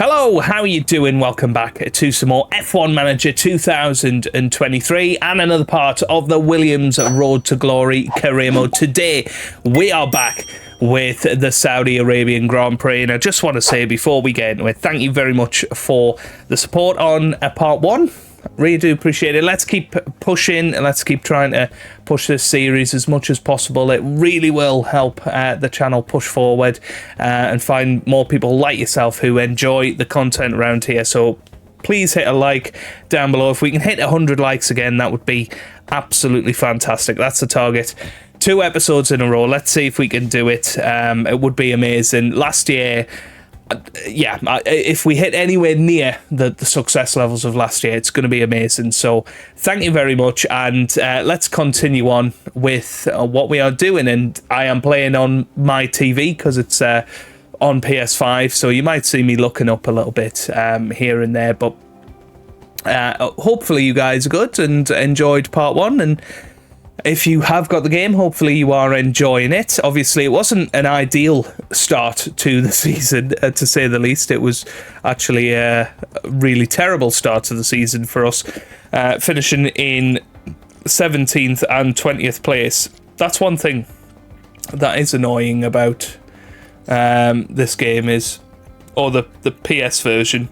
Hello, how are you doing? Welcome back to some more F1 Manager 2023 and another part of the Williams Road to Glory career mode. Today, we are back with the Saudi Arabian Grand Prix, and I just want to say before we get into it, thank you very much for the support on part one. Really do appreciate it. Let's keep pushing. Let's keep trying to push this series as much as possible. It really will help the channel push forward and find more people like yourself who enjoy the content around here. So please hit a like down below. If we can hit 100 likes again, that would be absolutely fantastic. That's the target. 2 episodes in a row. Let's see if we can do it. It would be amazing. Last year, yeah, if we hit anywhere near the success levels of last year, it's going to be amazing. So thank you very much, and let's continue on with what we are doing. And I am playing on my TV because it's on PS5, so you might see me looking up a little bit here and there, but hopefully you guys are good and enjoyed part one, and if you have got the game, hopefully you are enjoying it. Obviously, it wasn't an ideal start to the season, to say the least. It was actually a really terrible start to the season for us, finishing in 17th and 20th place. That's one thing that is annoying about this game is, or the PS version,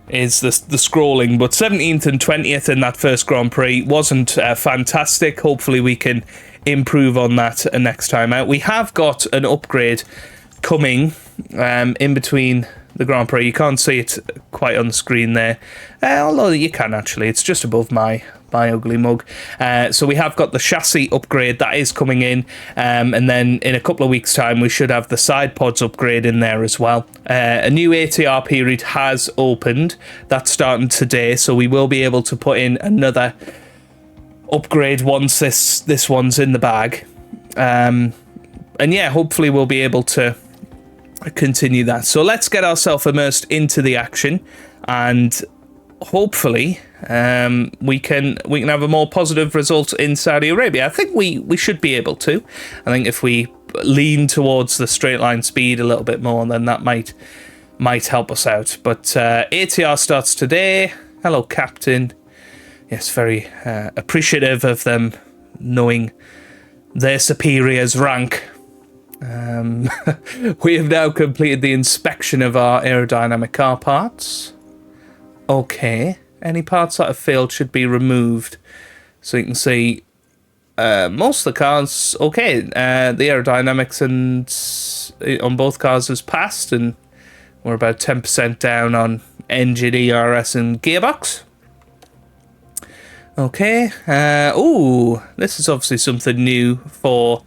is the scrolling, but 17th and 20th in that first Grand Prix wasn't fantastic. Hopefully we can improve on that next time out. We have got an upgrade coming in between the Grand Prix. You can't see it quite on the screen there, although you can actually. It's just above my ugly mug. So we have got the chassis upgrade that is coming in, and then in a couple of weeks' time we should have the side pods upgrade in there as well. A new ATR period has opened. That's starting today, so we will be able to put in another upgrade once this one's in the bag. And yeah, hopefully we'll be able to continue that. So let's get ourselves immersed into the action, and hopefully we can have a more positive result in Saudi Arabia. I think we should be able to. I think if we lean towards the straight line speed a little bit more, then that might help us out. But ATR starts today. Hello, Captain. Yes, very appreciative of them knowing their superior's rank. We have now completed the inspection of our aerodynamic car parts. Okay, any parts that have failed should be removed. So you can see most of the cars, okay, the aerodynamics on both cars has passed, and we're about 10% down on engine, ERS and gearbox. Okay, this is obviously something new for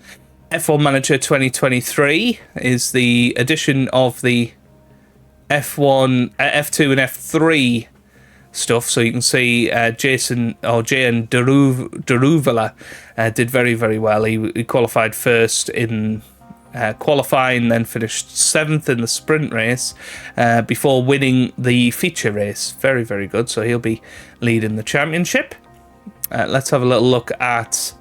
F1 Manager 2023, is the addition of the F1, F2 and F3 stuff. So you can see Jason Deruvala did very, very well. He qualified first in qualifying, then finished 7th in the sprint race before winning the feature race. Very, very good. So he'll be leading the championship. Let's have a little look at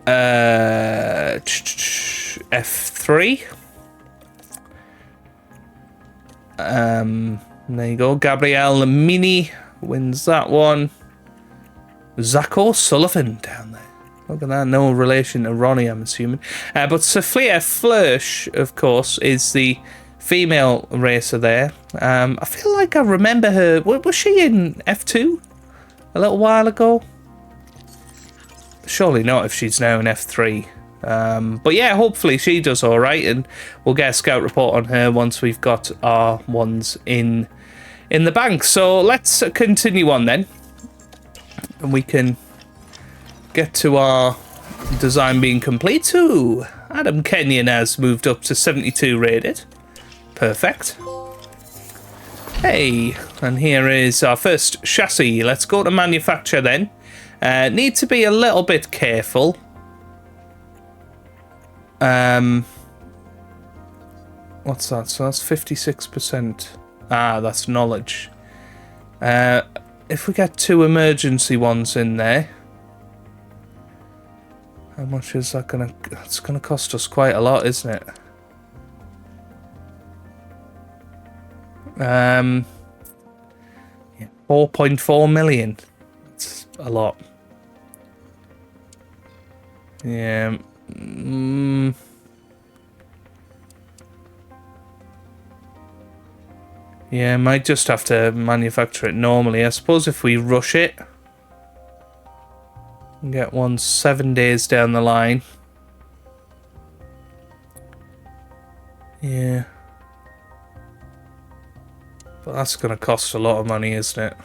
F3. There you go. Gabriel Lamini wins that one. Zacho Sullivan down there. Look at that. No relation to Ronnie, I'm assuming. But Sophia Flörsch, of course, is the female racer there. I feel like I remember her. Was she in F2 a little while ago? Surely not if she's now in F3. But yeah, hopefully she does all right, and we'll get a scout report on her once we've got our ones in the bank. So let's continue on then, and we can get to our design being complete. Ooh, Adam Kenyon has moved up to 72 rated. Perfect. Hey, and here is our first chassis. Let's go to manufacture then. Need to be a little bit careful. What's that? So that's 56%. Ah, that's knowledge. If we get 2 emergency ones in there, how much is that gonna? That's gonna cost us quite a lot, isn't it? Yeah, 4.4 million. That's a lot. Yeah. Yeah, might just have to manufacture it normally. I suppose if we rush it, and get one 7 days down the line. Yeah. But that's going to cost a lot of money, isn't it?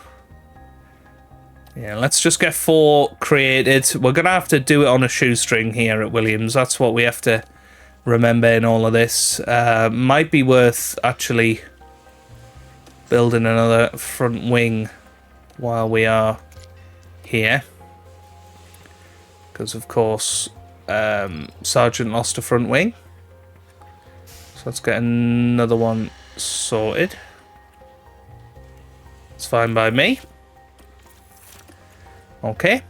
Yeah, let's just get 4 created. We're going to have to do it on a shoestring here at Williams. That's what we have to remember in all of this. Might be worth actually building another front wing while we are here. Because, of course, Sergeant lost a front wing. So let's get another one sorted. It's fine by me. Okay.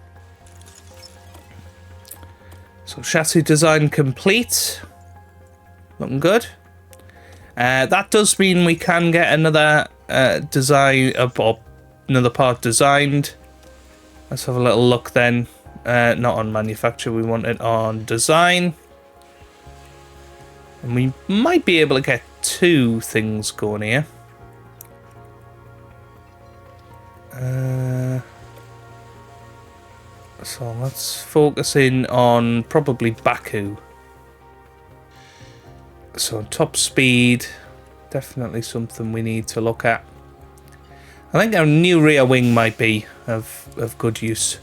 So chassis design complete. Looking good. That does mean we can get another design, or another part designed. Let's have a little look then. Not on manufacture, we want it on design. And we might be able to get 2 things going here. So let's focus in on probably Baku. So top speed, definitely something we need to look at. I think our new rear wing might be of good use.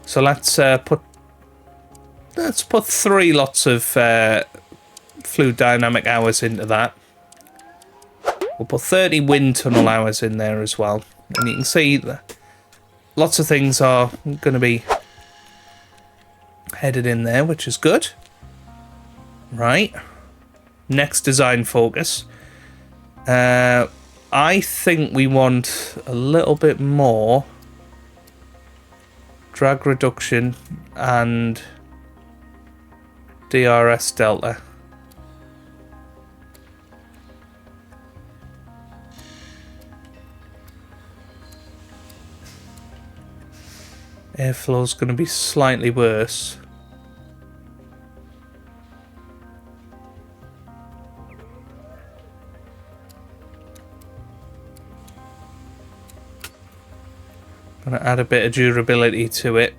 So let's put 3 lots of fluid dynamic hours into that. We'll put 30 wind tunnel hours in there as well. And you can see that lots of things are going to be headed in there, which is good. Right. Next design focus. I think we want a little bit more drag reduction and DRS delta. Airflow is going to be slightly worse. Going to add a bit of durability to it.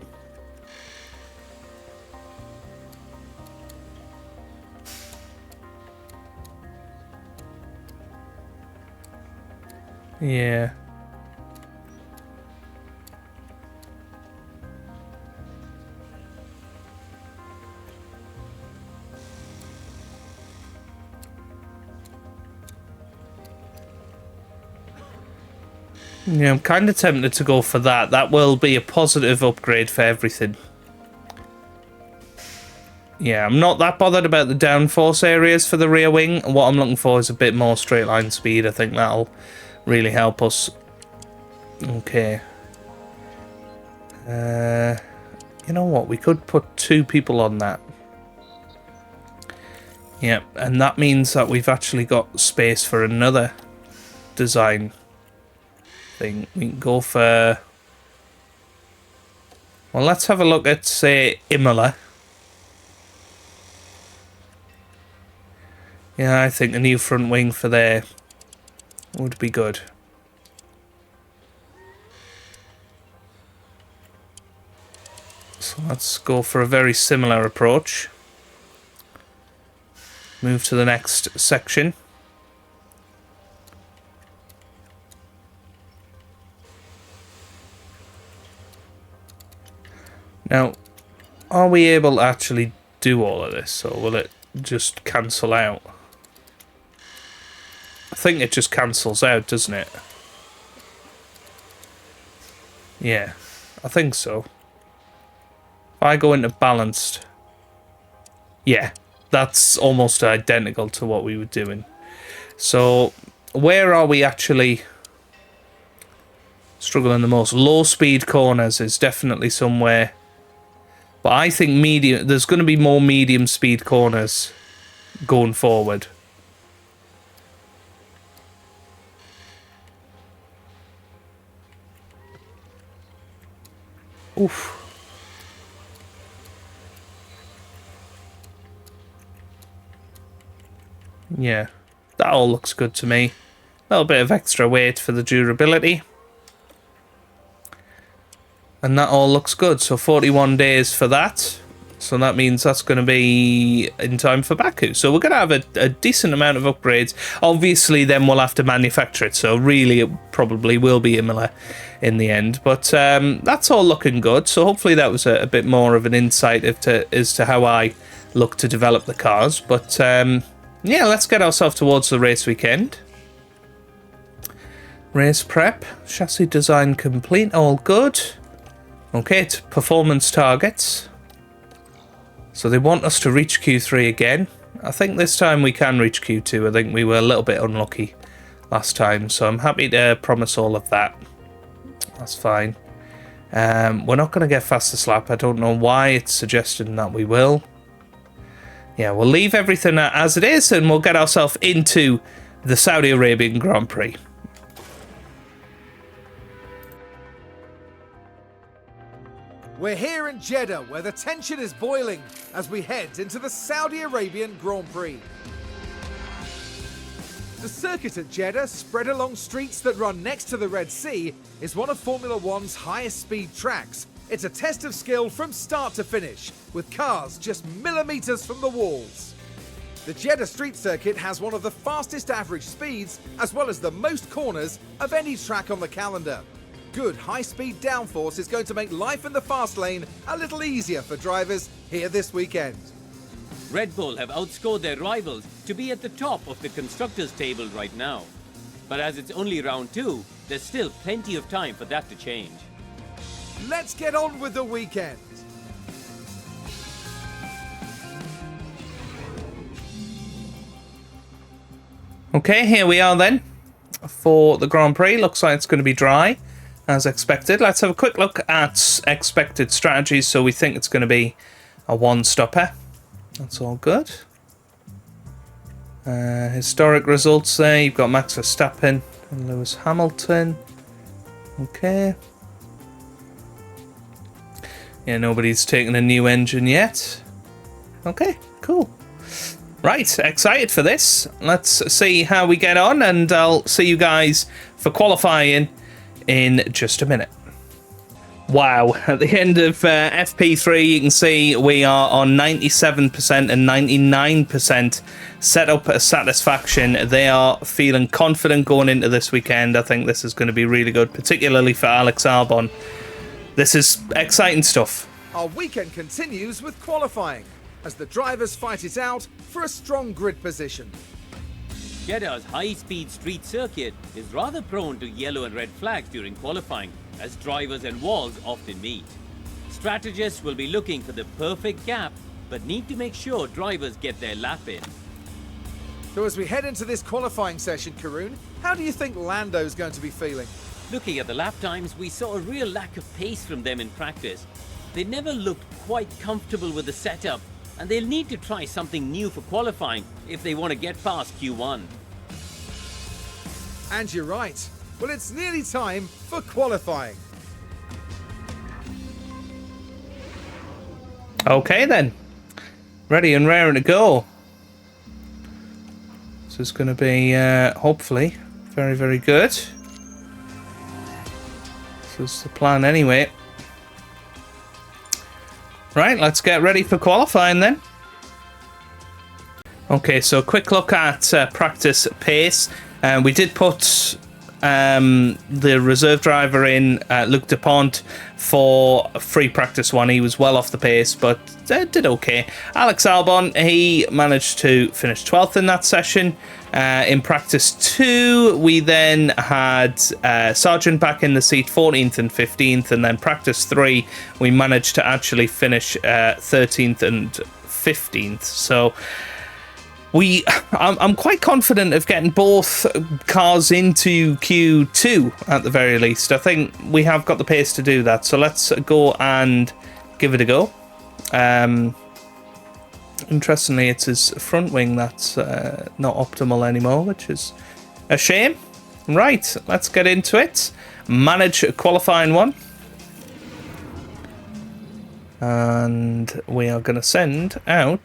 Yeah. Yeah, I'm kind of tempted to go for that. That will be a positive upgrade for everything. Yeah, I'm not that bothered about the downforce areas for the rear wing. What I'm looking for is a bit more straight line speed. I think that'll really help us. Okay. You know what? We could put 2 people on that. Yep, and that means that we've actually got space for another design thing. We can go for... Well, let's have a look at, say, Imola. Yeah, I think a new front wing for there would be good. So let's go for a very similar approach. Move to the next section. Now, are we able to actually do all of this, or will it just cancel out? I think it just cancels out, doesn't it? Yeah, I think so. If I go into balanced... Yeah, that's almost identical to what we were doing. So, where are we actually struggling the most? Low speed corners is definitely somewhere. But I think medium. There's going to be more medium speed corners going forward. Oof. Yeah, that all looks good to me. A little bit of extra weight for the durability. And that all looks good. So 41 days for that. So that means that's going to be in time for Baku. So we're going to have a decent amount of upgrades. Obviously, then we'll have to manufacture it. So really, it probably will be Imola in the end. But that's all looking good. So hopefully that was a bit more of an insight as to how I look to develop the cars. But yeah, let's get ourselves towards the race weekend. Race prep. Chassis design complete. All good. Okay, it's performance targets. So they want us to reach Q3 again. I think this time we can reach Q2. I think we were a little bit unlucky last time. So I'm happy to promise all of that. That's fine. We're not going to get fastest lap. I don't know why it's suggesting that we will. Yeah, we'll leave everything as it is and we'll get ourselves into the Saudi Arabian Grand Prix. We're here in Jeddah, where the tension is boiling as we head into the Saudi Arabian Grand Prix. The circuit at Jeddah, spread along streets that run next to the Red Sea, is one of Formula One's highest speed tracks. It's a test of skill from start to finish, with cars just millimeters from the walls. The Jeddah street circuit has one of the fastest average speeds, as well as the most corners of any track on the calendar. Good high-speed downforce is going to make life in the fast lane a little easier for drivers here this weekend. Red Bull have outscored their rivals to be at the top of the constructors' table right now. But as it's only round 2, there's still plenty of time for that to change. Let's get on with the weekend. Okay, here we are then for the Grand Prix. Looks like it's going to be dry, as expected. Let's have a quick look at expected strategies. So we think it's going to be a one-stopper. That's all good. Historic results there. You've got Max Verstappen and Lewis Hamilton. Okay. Yeah, nobody's taken a new engine yet. Okay, cool. Right, excited for this. Let's see how we get on, and I'll see you guys for qualifying in just a minute. Wow, at the end of FP3, you can see we are on 97% and 99% set up a satisfaction. They are feeling confident going into this weekend. I think this is going to be really good, particularly for Alex Albon. This is exciting stuff. Our weekend continues with qualifying, as the drivers fight it out for a strong grid position. Jeddah's high-speed street circuit is rather prone to yellow and red flags during qualifying, as drivers and walls often meet. Strategists will be looking for the perfect gap, but need to make sure drivers get their lap in. So as we head into this qualifying session, Karun, how do you think Lando's going to be feeling? Looking at the lap times, we saw a real lack of pace from them in practice. They never looked quite comfortable with the setup, and they'll need to try something new for qualifying if they want to get past Q1. And you're right. Well, it's nearly time for qualifying. Okay then. Ready and raring to go. This is going to be, hopefully, very, very good. This is the plan anyway. Right, let's get ready for qualifying then. Okay, so a quick look at practice pace. We did put the reserve driver in, Luc Dupont, for free practice 1. He was well off the pace, but did okay. Alex Albon, he managed to finish 12th in that session. In practice 2, we then had Sargent back in the seat, 14th and 15th, and then practice 3, we managed to actually finish 13th and 15th. So I'm quite confident of getting both cars into Q2 at the very least. I think we have got the pace to do that. So let's go and give it a go. Interestingly, it's his front wing that's not optimal anymore, which is a shame. Right, let's get into it. Manage qualifying 1. And we are going to send out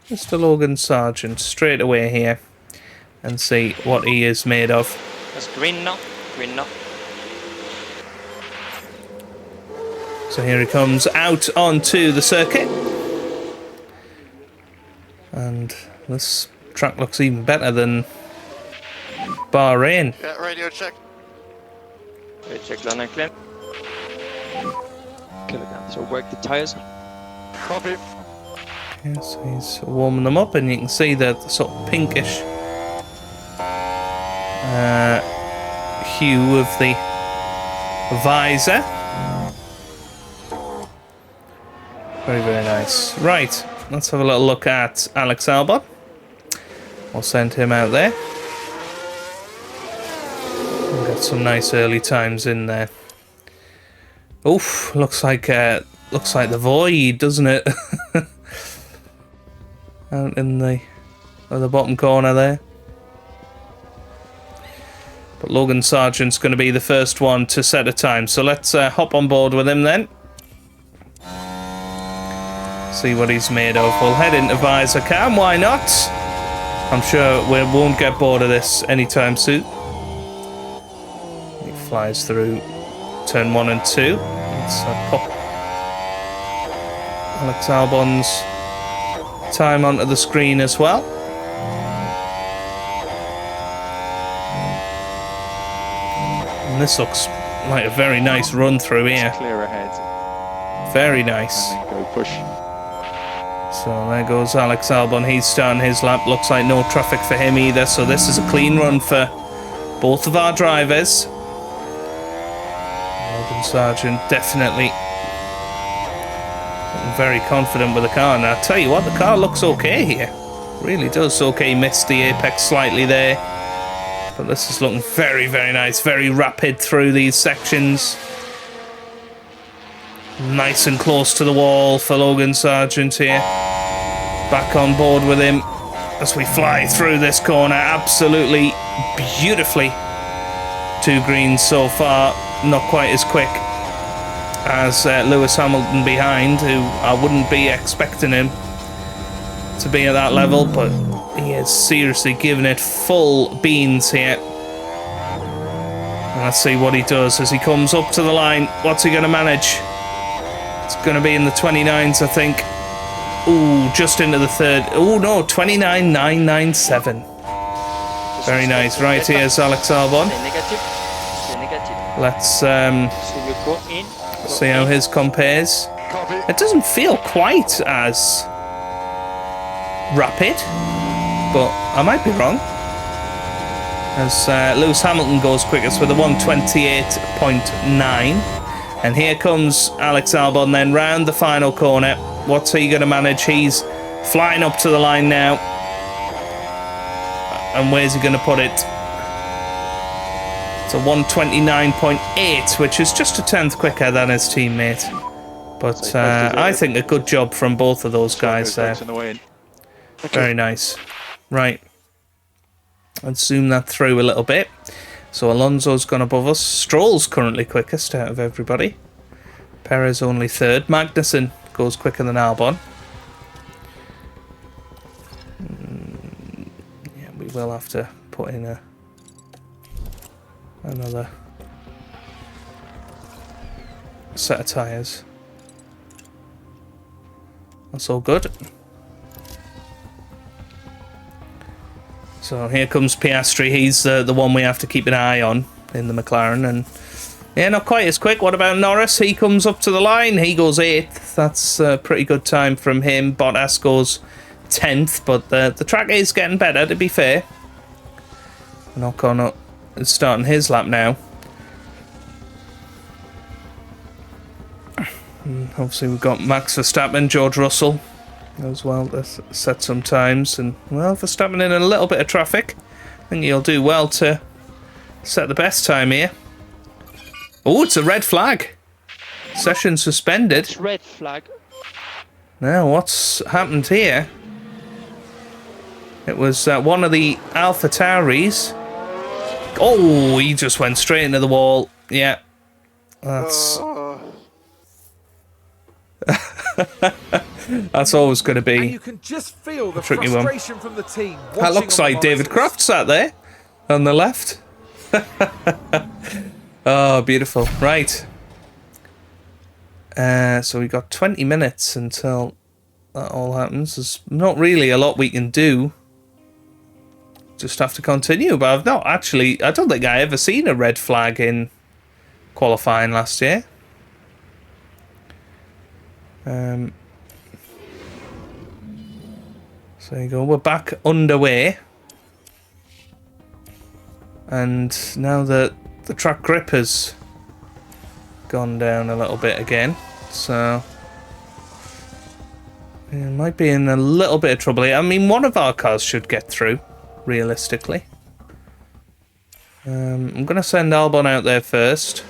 Mr. Logan Sargent straight away here and see what he is made of. That's green now. Green now. So here he comes out onto the circuit. And this track looks even better than Bahrain. Yeah, radio check. Radio check landing clear. Kill it down. So work the tires. Copy. Okay, so he's warming them up, and you can see the sort of pinkish hue of the visor. Very, very nice. Right, let's have a little look at Alex Albon. We'll send him out there. We'll get some nice early times in there. Oof, looks like the void, doesn't it? Out in the bottom corner there. But Logan Sargent's going to be the first one to set a time, so let's hop on board with him then. See what he's made of. We'll head into visor cam, why not? I'm sure we won't get bored of this anytime soon. He flies through turn 1 and 2. Let's pop Alex Albon's time onto the screen as well. And this looks like a very nice run through here. Clear ahead. Very nice. Go push. So there goes Alex Albon. He's starting his lap. Looks like no traffic for him either. So this is a clean run for both of our drivers. Logan Sargent definitely very confident with the car. And I tell you what, the car looks okay here. Really does. Okay, missed the apex slightly there. But this is looking very, very nice. Very rapid through these sections. Nice and close to the wall for Logan Sargent here. Back on board with him as we fly through this corner. Absolutely beautifully. 2 greens so far. Not quite as quick as Lewis Hamilton behind, who I wouldn't be expecting him to be at that level, but he is seriously giving it full beans here. And let's see what he does as he comes up to the line. What's he going to manage? It's going to be in the 29s, I think. Ooh, just into the third. Oh no, 29.997. Very nice. Right, here's Alex Albon. Let's see how his compares. It doesn't feel quite as rapid, but I might be wrong. As Lewis Hamilton goes quickest with a 128.9. And here comes Alex Albon then round the final corner. What's he going to manage? He's flying up to the line now. And where's he going to put it? It's a 129.8, which is just a 10th quicker than his teammate. But I think a good job from both of those guys there. Very nice. Right. Let's zoom that through a little bit. So Alonso's gone above us. Stroll's currently quickest out of everybody. Perez only 3rd. Magnussen goes quicker than Albon. Yeah, we will have to put in another set of tyres. That's all good. So here comes Piastri. He's the one we have to keep an eye on in the McLaren. And yeah, not quite as quick. What about Norris? He comes up to the line. He goes 8th. That's a pretty good time from him. Bottas goes 10th. But the track is getting better, to be fair. Ocon is starting his lap now. And obviously we've got Max Verstappen, George Russell as well to set some times. And well, Verstappen in a little bit of traffic. I think he'll do well to set the best time here. Oh, it's a red flag. Session suspended. It's red flag. Now, what's happened here? It was one of the Alpha Tauris. Oh, he just went straight into the wall. Yeah. That's... That's always going to And be. you can just feel the tricky one. frustration from the team. That looks like David Croft sat there on the left. Oh, beautiful. Right. So we got 20 minutes until that all happens. There's not really a lot we can do. Just have to continue. But I've not actually... I don't think I ever seen a red flag in qualifying last year. So there you go. We're back underway. And now that the track grip has gone down a little bit again, so we might be in a little bit of trouble here. I mean, one of our cars should get through, realistically. I'm going to send Albon out there first.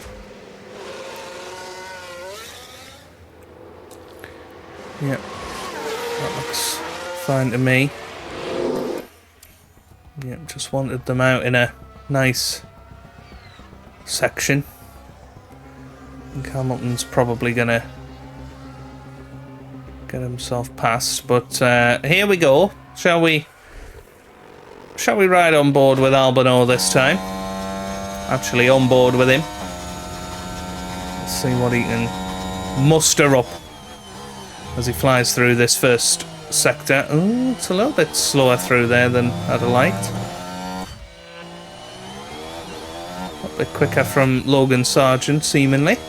Yep, that looks fine to me. Yep, just wanted them out in a nice section. I think Hamilton's probably gonna get himself past, but here we go. Shall we ride on board with Albano this time? Actually on board with him. Let's see what he can muster up as he flies through this first sector. Oh, it's a little bit slower through there than I'd have liked. A bit quicker from Logan Sargent, seemingly. So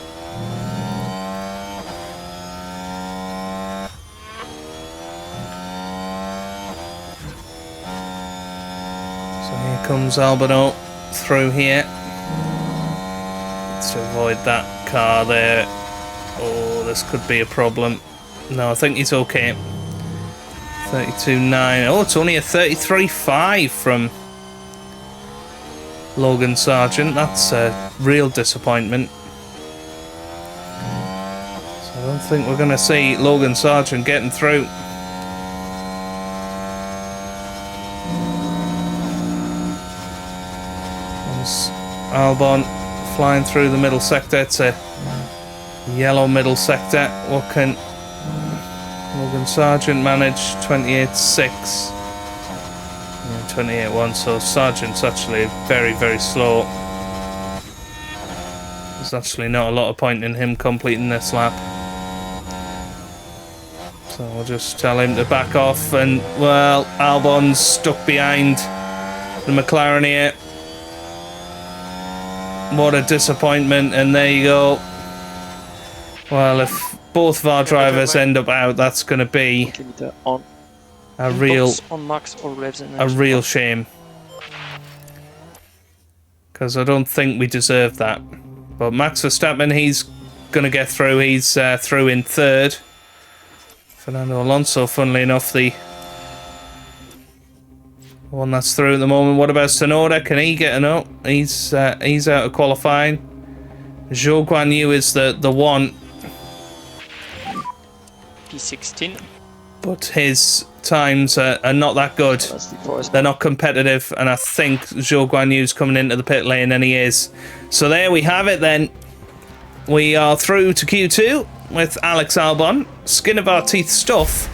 here comes Albano through here. Let's avoid that car there. Oh, this could be a problem. No, I think he's okay. 32.9. Oh, it's only a 33.5 from Logan Sargent. That's a real disappointment. So I don't think we're going to see Logan Sargent getting through. There's Albon flying through the middle sector. It's a yellow middle sector. What can Logan Sargent managed? 28.6. Yeah, 28.1. So Sargent's actually very, very slow. There's actually not a lot of point in him completing this lap. So we'll just tell him to back off. And, well, Albon's stuck behind the McLaren here. What a disappointment. And there you go. Well, if both of our drivers end up out, that's going to be a real shame. Because I don't think we deserve that. But Max Verstappen, he's going to get through. He's through in third. Fernando Alonso, funnily enough, the one that's through at the moment. What about Tsunoda? Can he get an up? He's out of qualifying. Zhou Guanyu is the one. P16. But his times are not that good. They're not competitive, and I think Zhou Guanyu's coming into the pit lane, and he is. So there we have it then. We are through to Q2 with Alex Albon. Skin of our teeth stuff.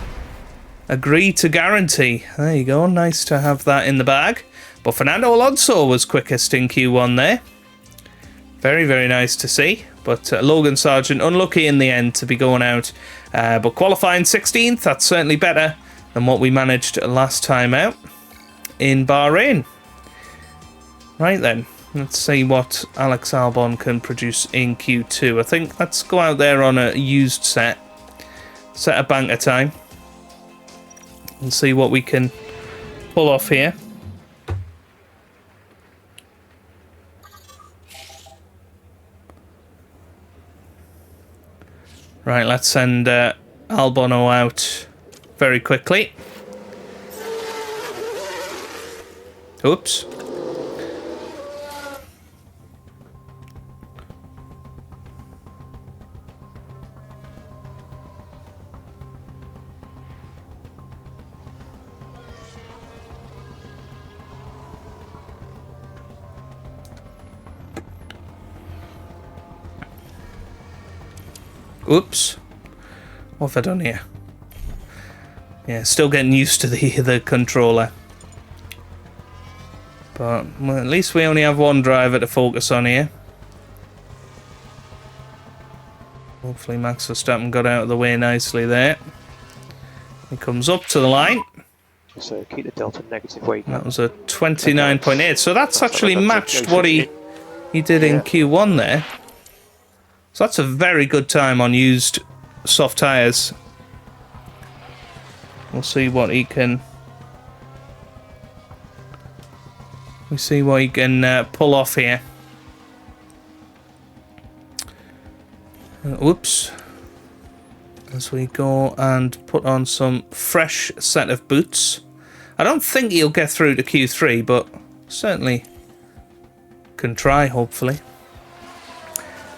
Agree to guarantee. There you go. Nice to have that in the bag. But Fernando Alonso was quickest in Q1 there. Very, very nice to see. But Logan Sargent, unlucky in the end to be going out. But qualifying 16th, that's certainly better than what we managed last time out in Bahrain. Right then, let's see what Alex Albon can produce in Q2. I think let's go out there on a used set a banker time, and see what we can pull off here. Right, let's send Albano out very quickly. Oops. Oops. What have I done here? Yeah, still getting used to the controller. But well, at least we only have one driver to focus on here. Hopefully Max Verstappen got out of the way nicely there. He comes up to the line. So keep the delta negative where you can. That was a 29.8. So that's actually matched what he did in Q1 there. So that's a very good time on used soft tyres. We'll see what he can... We see what he can pull off here. Whoops. As we go and put on some fresh set of boots. I don't think he'll get through to Q3, but certainly can try, hopefully.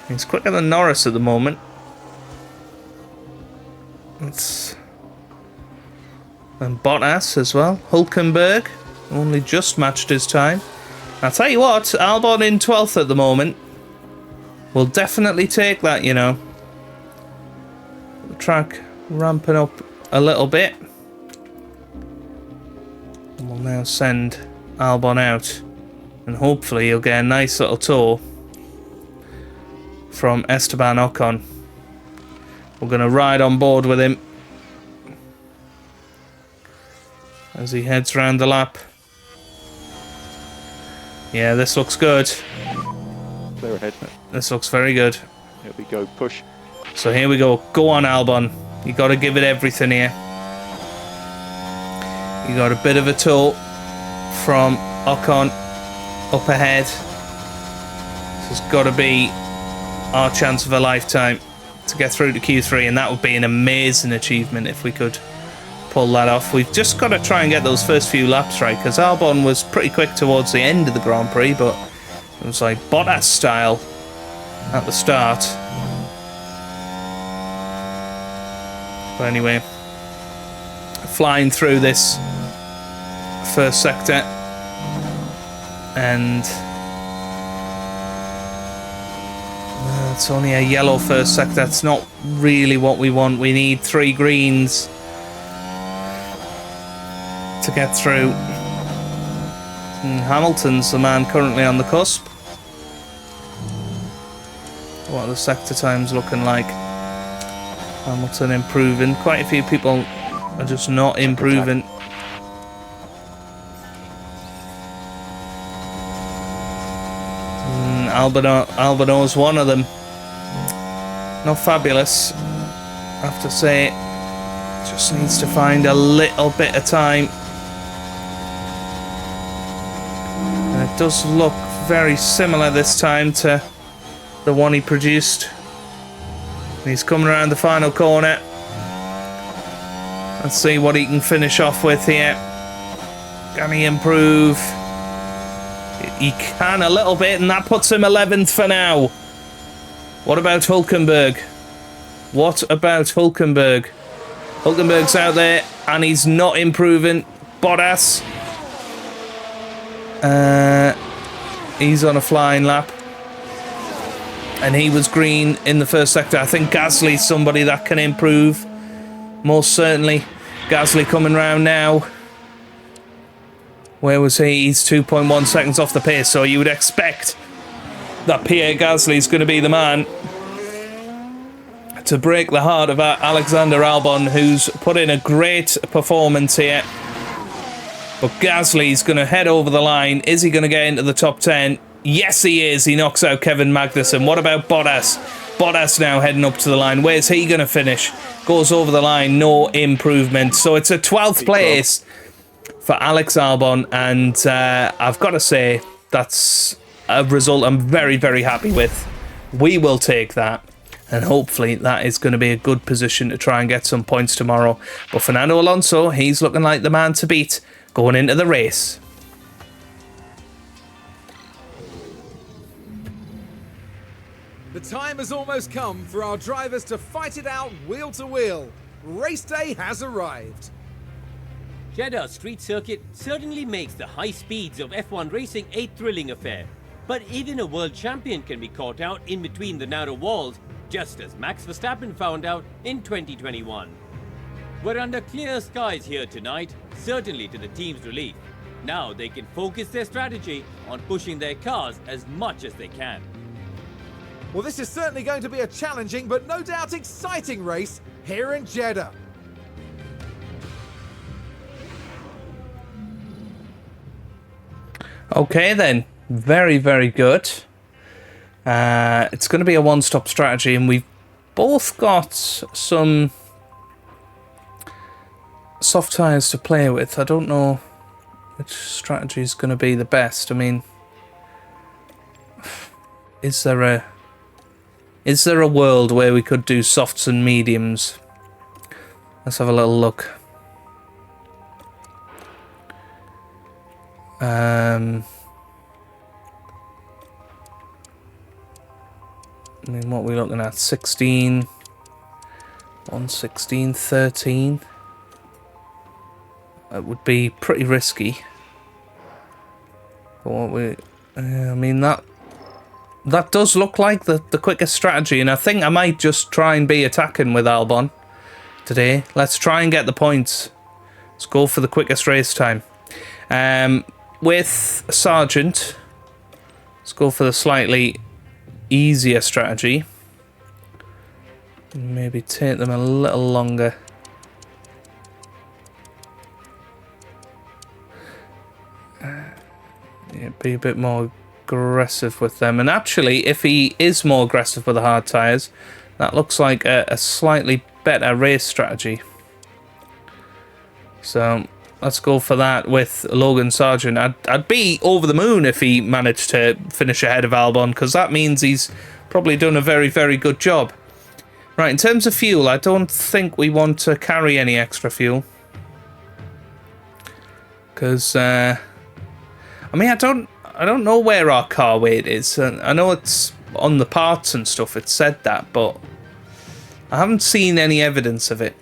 He's quicker than Norris at the moment. And Bottas as well. Hülkenberg only just matched his time. I'll tell you what, Albon in 12th at the moment. We'll definitely take that, you know. The track ramping up a little bit. And we'll now send Albon out. And hopefully he'll get a nice little tour from Esteban Ocon. We're going to ride on board with him as he heads round the lap. Yeah, this looks good. Clear ahead. This looks very good. Here we go, push. So here we go. Go on, Albon. You got to give it everything here. You got a bit of a tow from Ocon up ahead. This has got to be our chance of a lifetime to get through to Q3, and that would be an amazing achievement if we could pull that off. We've just got to try and get those first few laps right, because Albon was pretty quick towards the end of the Grand Prix, but it was like Bottas style at the start. But anyway, flying through this first sector, and it's only a yellow first sector. That's not really what we want. We need 3 greens to get through. And Hamilton's the man currently on the cusp. What are the sector times looking like? Hamilton improving. Quite a few people are just not improving. Albano's one of them. Not fabulous, I have to say. Just needs to find a little bit of time. And it does look very similar this time to the one he produced. And he's coming around the final corner. Let's see what he can finish off with here. Can he improve? He can a little bit, and that puts him 11th for now. What about Hülkenberg? What about Hülkenberg? Hülkenberg's out there, and he's not improving. Bottas. He's on a flying lap. And he was green in the first sector. I think Gasly's somebody that can improve. Most certainly. Gasly coming round now. Where was he? He's 2.1 seconds off the pace, so you would expect that Pierre Gasly's going to be the man to break the heart of Alexander Albon, who's put in a great performance here. But Gasly's going to head over the line. Is he going to get into the top 10? Yes, he is. He knocks out Kevin Magnussen. What about Bottas? Bottas now heading up to the line. Where's he going to finish? Goes over the line. No improvement. So it's a 12th place for Alex Albon, and I've got to say that's a result I'm very, very happy with. We will take that, and hopefully that is going to be a good position to try and get some points tomorrow. But Fernando Alonso, he's looking like the man to beat going into the race. The time has almost come for our drivers to fight it out wheel to wheel. Race day has arrived. Jeddah street circuit certainly makes the high speeds of F1 racing a thrilling affair. But even a world champion can be caught out in between the narrow walls just as Max Verstappen found out in 2021. We're under clear skies here tonight, certainly to the team's relief. Now they can focus their strategy on pushing their cars as much as they can. Well, this is certainly going to be a challenging but no doubt exciting race here in Jeddah. Okay then, very, very good. It's going to be a one-stop strategy, and we've both got some soft tyres to play with. I don't know which strategy is going to be the best. I mean, is there a world where we could do softs and mediums? Let's have a little look. I mean, what are we looking at? 16, 116, 13. It would be pretty risky. But what we, I mean, that does look like the quickest strategy, and I think I might just try and be attacking with Albon today. Let's try and get the points. Let's go for the quickest race time. With Sargent, let's go for the slightly easier strategy. Maybe take them a little longer. Yeah, be a bit more aggressive with them. And actually, if he is more aggressive with the hard tyres, that looks like a slightly better race strategy. So let's go for that with Logan Sargent. I'd be over the moon if he managed to finish ahead of Albon, because that means he's probably done a very, very good job. Right, in terms of fuel, I don't think we want to carry any extra fuel. Because, I mean, I don't know where our car weight is. I know it's on the parts and stuff, it said that, but I haven't seen any evidence of it.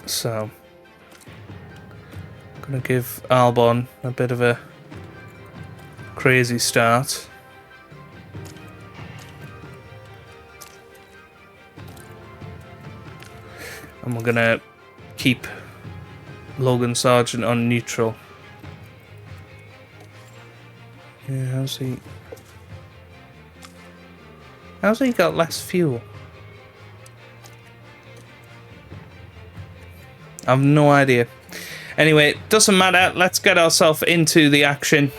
So, I'm going to give Albon a bit of a crazy start. And we're going to keep Logan Sargent on neutral. Yeah, how's he got less fuel? I've no idea. Anyway, doesn't matter. Let's get ourselves into the action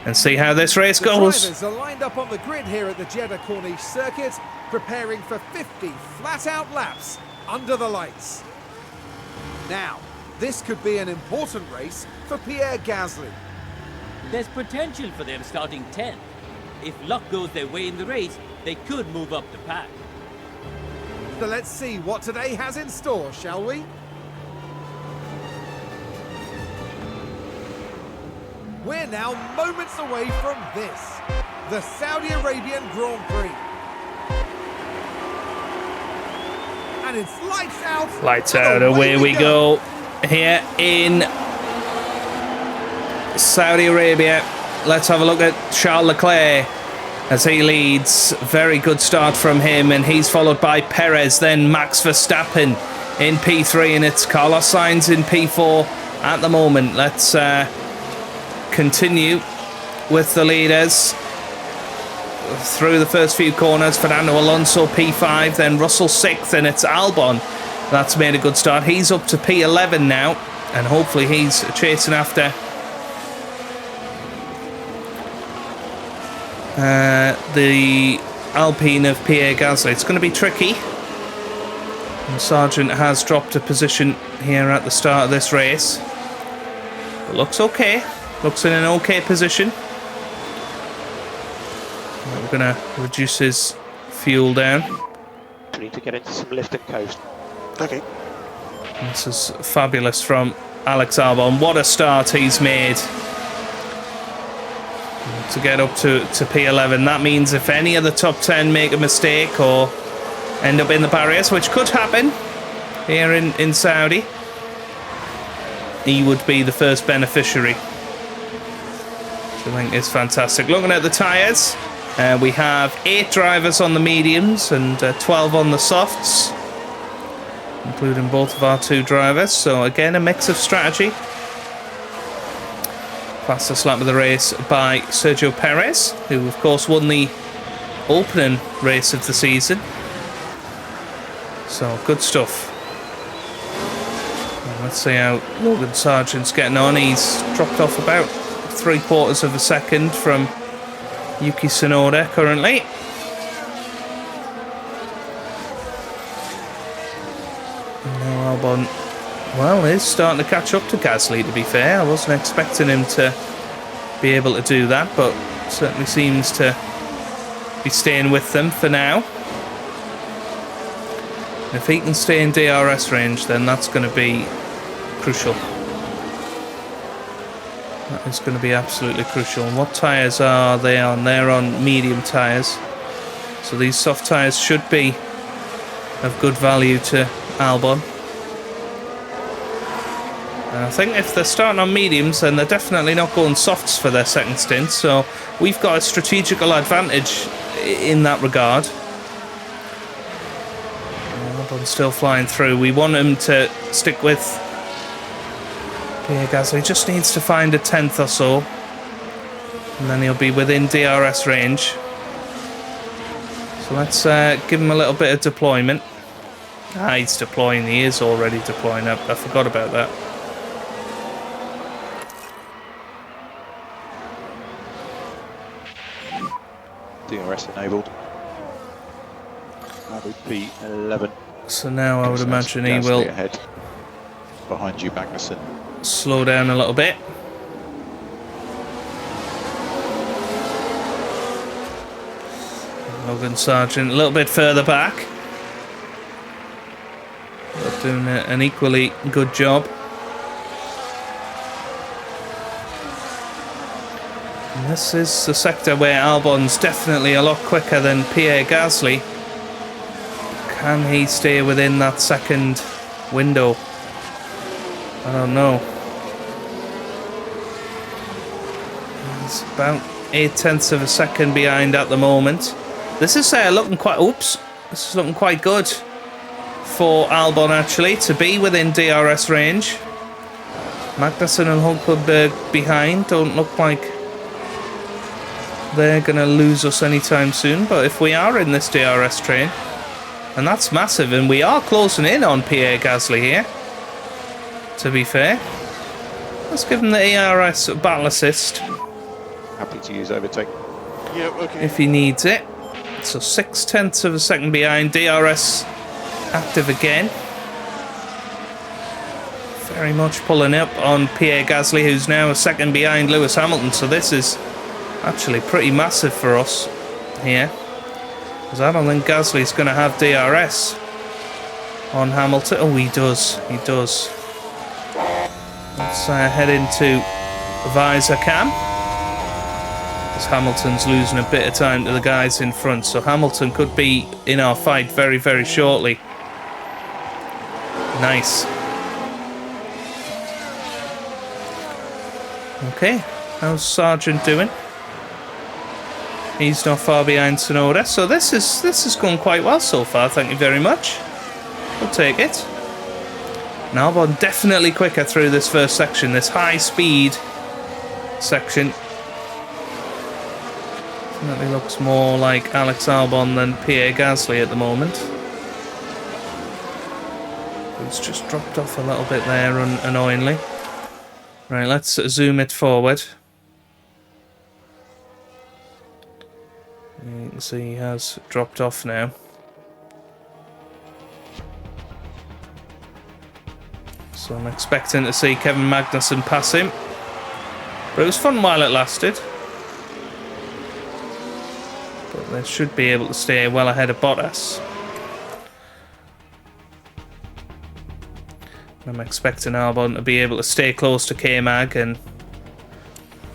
and see how this race goes. The drivers are lined up on the grid here at the Jeddah Corniche circuit, preparing for 50 flat-out laps under the lights. Now, this could be an important race for Pierre Gasly. There's potential for them starting 10th. If luck goes their way in the race, they could move up the pack. So let's see what today has in store, shall we? We're now moments away from this, the Saudi Arabian Grand Prix. And it's lights out. Lights out, away we go. Here in Saudi Arabia. Let's have a look at Charles Leclerc as he leads. Very good start from him, and he's followed by Perez, then Max Verstappen in P3, and it's Carlos Sainz in P4 at the moment. Let's continue with the leaders through the first few corners. Fernando Alonso P5, then Russell 6th, and it's Albon that's made a good start. He's up to P11 now, and hopefully he's chasing after the Alpine of Pierre Gasly. It's going to be tricky, and Sargent has dropped a position here at the start of this race. It looks okay. Looks in an okay position. We're going to reduce his fuel down. We need to get into some lift and coast. Okay. This is fabulous from Alex Albon. What a start he's made to get up to P11. That means if any of the top 10 make a mistake or end up in the barriers, which could happen here in Saudi, he would be the first beneficiary. I think it's fantastic. Looking at the tyres, We have 8 drivers on the mediums and 12 on the softs, including both of our 2 drivers. So again, a mix of strategy. Fastest lap of the race by Sergio Perez, who of course won the opening race of the season. So good stuff. And let's see how Logan Sargent's getting on. He's dropped off about 3/4 of a second from Yuki Tsunoda currently. And now Albon, well, is starting to catch up to Gasly, to be fair. I wasn't expecting him to be able to do that, but certainly seems to be staying with them for now. If he can stay in DRS range, then that's going to be crucial. That is going to be absolutely crucial. And what tyres are they on? They're on medium tyres. So these soft tyres should be of good value to Albon. And I think if they're starting on mediums, then they're definitely not going softs for their second stint. So we've got a strategical advantage in that regard. Albon's still flying through. We want him to stick with Pierre Gasly. Just needs to find a 10th or so, and then he'll be within DRS range. So let's give him a little bit of deployment. He's deploying. He is already deploying. I forgot about that. DRS enabled. P11. So now I would imagine he will ahead. Behind you, Magnussen. Slow down a little bit. Logan Sargent a little bit further back, but doing an equally good job. And this is the sector where Albon's definitely a lot quicker than Pierre Gasly. Can he stay within that second window? I don't know. He's about 0.8 of a second behind at the moment. This is looking quite. Oops, this is looking quite good for Albon actually to be within DRS range. Magnussen and Hulkenberg behind don't look like they're going to lose us anytime soon. But if we are in this DRS train, and that's massive, and we are closing in on Pierre Gasly here, to be fair. Let's give him the ERS battle assist. Happy to use overtake. Yeah, okay. If he needs it. So 0.6 of a second behind. DRS active again. Very much pulling up on Pierre Gasly, who's now a second behind Lewis Hamilton. So this is actually pretty massive for us here, because I don't think Gasly's going to have DRS on Hamilton. Oh, he does. He does. Let's head into visor cam, because Hamilton's losing a bit of time to the guys in front. So Hamilton could be in our fight very, very shortly. Nice. Okay, how's Sargent doing? He's not far behind Tsunoda, so this is going quite well so far. Thank you very much. We'll take it. Now Albon definitely quicker through this first section, this high speed section. Definitely looks more like Alex Albon than Pierre Gasly at the moment. He's just dropped off a little bit there, annoyingly. Right, let's zoom it forward. You can see he has dropped off now. So I'm expecting to see Kevin Magnussen pass him. But it was fun while it lasted. But they should be able to stay well ahead of Bottas. I'm expecting Albon to be able to stay close to K-Mag and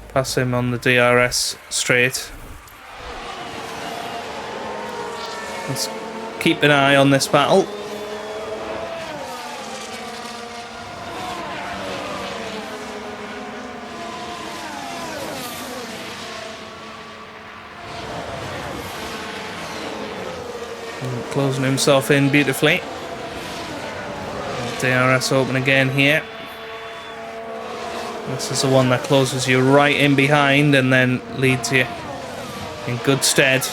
pass him on the DRS straight. Let's keep an eye on this battle. Closing himself in beautifully. DRS open again here. This is the one that closes you right in behind and then leads you in good stead.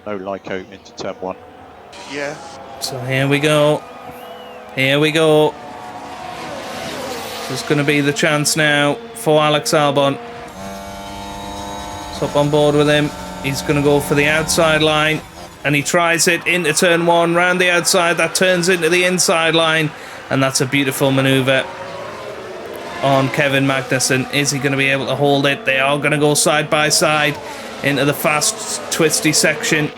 No Lyco into turn 1. Yeah. So here we go. Here we go. There's going to be the chance now for Alex Albon. It's up on board with him. He's going to go for the outside line. And he tries it into turn 1, round the outside. That turns into the inside line. And that's a beautiful manoeuvre on Kevin Magnussen. Is he going to be able to hold it? They are going to go side by side into the fast, twisty section.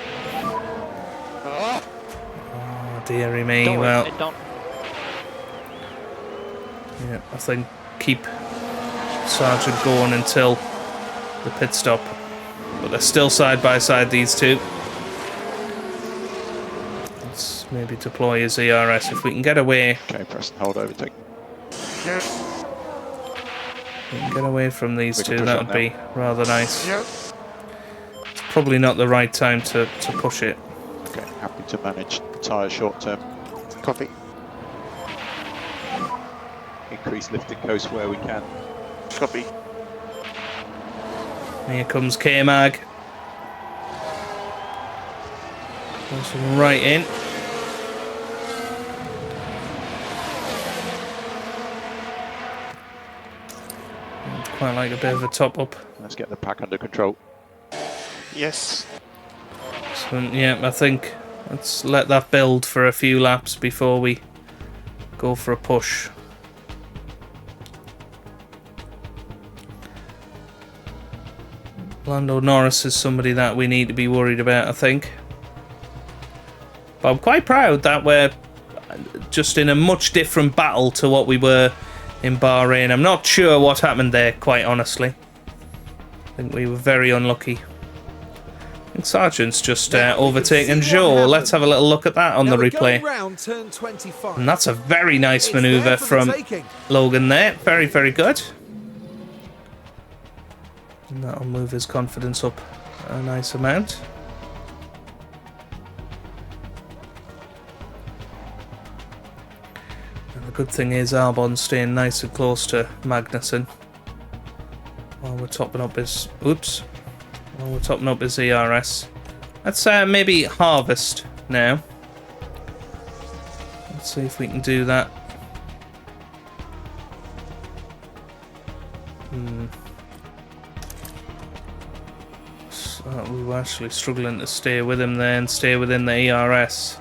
Oh, dearie me. Don't Well, don't. yeah, I think keep Sargent going until the pit stop. But they're still side by side, these two. Let's maybe deploy his ERS if we can get away. Okay, press and hold overtake. Yeah. We can get away from these We can two, push that on would be rather nice. Yeah. It's probably not the right time to push it. Okay, happy to manage the tyre short term. Copy. Increase lifting coast where we can. Copy. Here comes K-Mag. Goes right in. Quite like a bit of a top up. Let's get the pack under control. Yes. So, yeah, I think let's let that build for a few laps before we go for a push. Lando Norris is somebody that we need to be worried about, I think. But I'm quite proud that we're just in a much different battle to what we were in Bahrain. I'm not sure what happened there, quite honestly. I think we were very unlucky. I think Sargent's just overtaken Zhou. Let's have a little look at that on the replay. Round turn 25. And that's a very nice It's manoeuvre there for the from taking. Logan there. Very, very good. And that'll move his confidence up a nice amount. And the good thing is Albon's staying nice and close to Magnussen while we're topping up his... Oops. While we're topping up his ERS. Let's maybe harvest now. Let's see if we can do that. So we were actually struggling to stay with him there and stay within the ERS.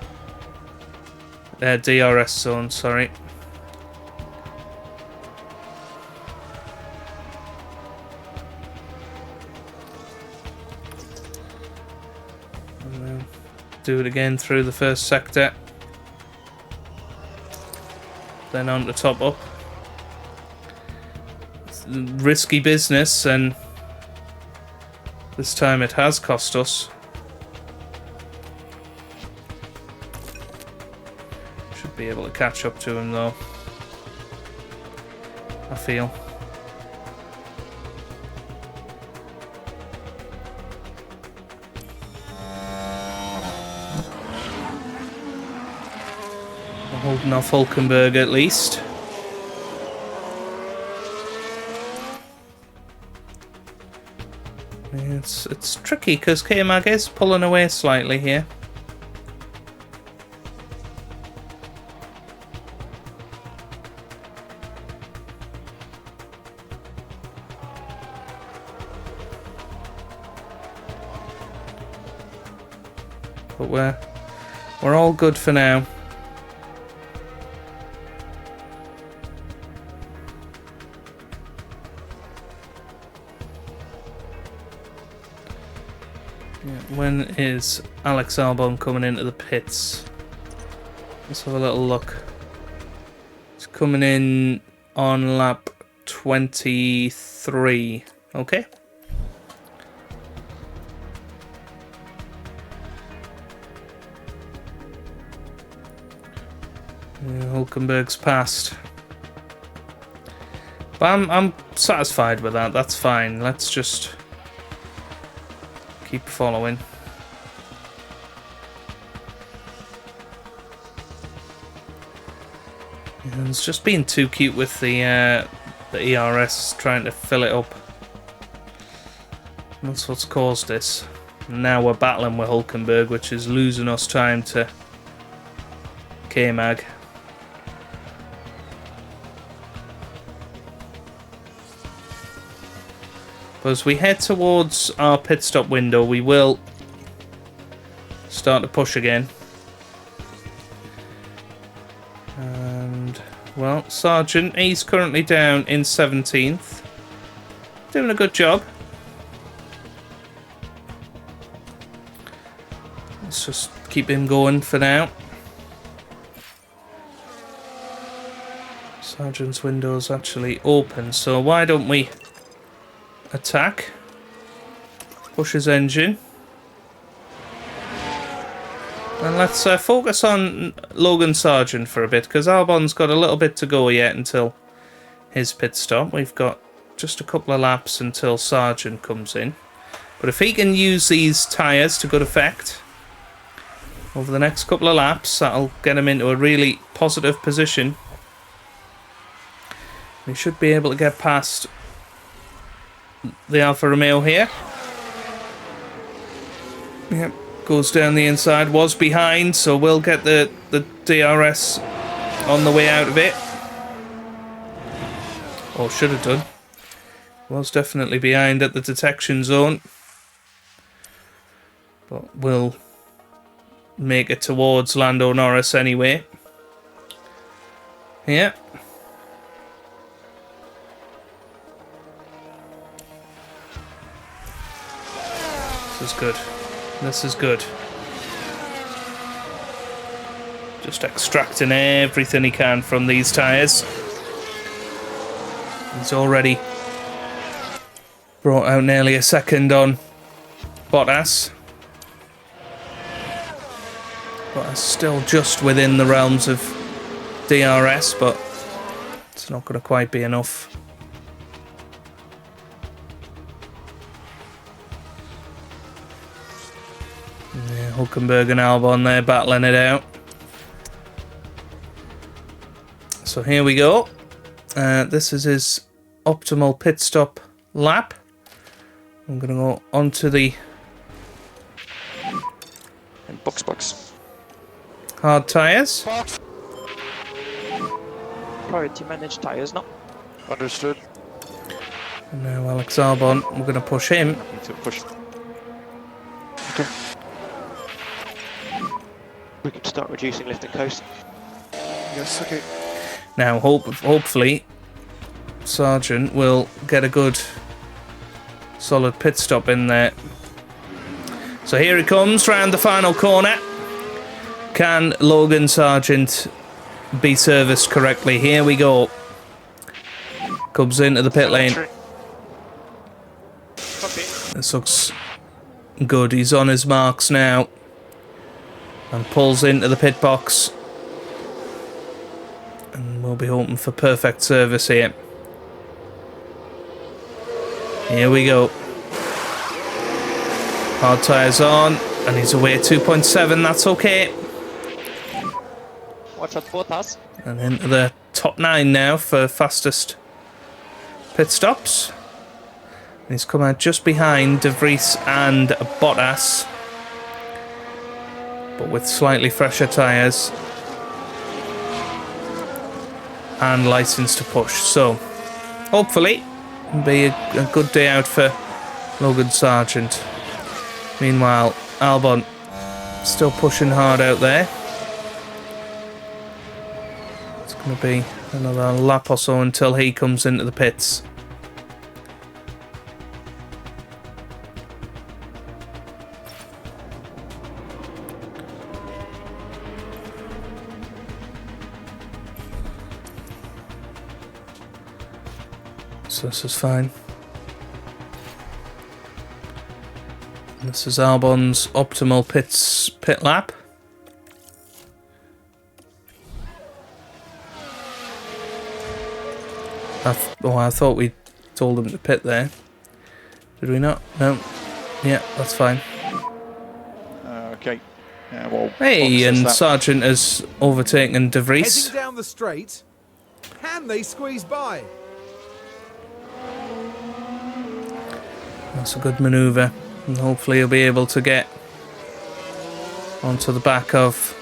DRS zone, sorry. And then do it again through the first sector. Then on to top up. It's risky business, and this time it has cost us. Should be able to catch up to him though, I feel. We're holding off Hulkenberg at least. It's tricky because K-Mag is pulling away slightly here. But we're all good for now. When is Alex Albon coming into the pits? Let's have a little look. It's coming in on lap 23. Okay. Yeah, Hulkenberg's passed. But I'm satisfied with that. That's fine. Let's just keep following. And it's just being too cute with the ERS trying to fill it up. That's what's caused this. Now we're battling with Hulkenberg, which is losing us time to K-Mag. But as we head towards our pit stop window, we will start to push again. And, well, Sargent, he's currently down in 17th. Doing a good job. Let's just keep him going for now. Sargent's window's actually open, so why don't we attack? Push his engine. And let's focus on Logan Sargent for a bit, because Albon's got a little bit to go yet until his pit stop. We've got just a couple of laps until Sargent comes in. But if he can use these tyres to good effect over the next couple of laps, that'll get him into a really positive position. We should be able to get past the Alfa Romeo here. Yep, goes down the inside, was behind, so we'll get the DRS on the way out of it. Or should have done. Was definitely behind at the detection zone. But we'll make it towards Lando Norris anyway. Yeah. This is good. This is good. Just extracting everything he can from these tyres. He's already brought out nearly a second on Bottas. Bottas still just within the realms of DRS, but it's not going to quite be enough. Yeah, Hulkenberg and Albon there battling it out. So here we go. This is his optimal pit stop lap. I'm going to go onto the And box. hard tyres. Priority managed tyres, no? Understood. And now Alex Albon, we're going to push him. Happy to push. Okay. We could start reducing lift and coast. Yes, okay. Now, hopefully, Sargent will get a good, solid pit stop in there. So here he comes round the final corner. Can Logan Sargent be serviced correctly? Here we go. Comes into the pit lane. This looks good. He's on his marks now. And pulls into the pit box. And we'll be hoping for perfect service here. Here we go. Hard tyres on. And he's away at 2.7. That's okay. Watch out for us. And into the top 9 now for fastest pit stops. And he's come out just behind De Vries and Bottas. But with slightly fresher tyres. And licence to push. So, hopefully, it'll be a good day out for Logan Sargent. Meanwhile, Albon still pushing hard out there. It's going to be another lap or so until he comes into the pits. So this is fine. And this is Albon's optimal pit lap. I thought we told him to pit there. Did we not? No. Yeah, that's fine. Okay. Yeah, well, Hey, and that. Sargent has overtaken De Vries. Heading down the straight. Can they squeeze by? That's a good manoeuvre. And hopefully he'll be able to get onto the back of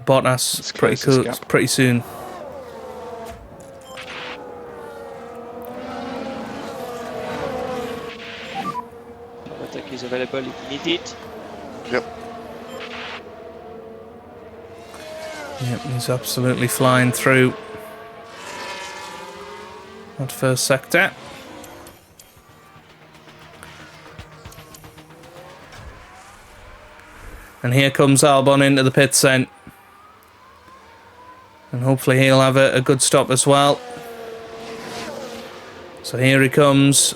Bottas pretty soon. Attack is available if you need it. Yep. Yep, he's absolutely flying through that first sector. And here comes Albon into the pits then. And hopefully he'll have a good stop as well. So here he comes.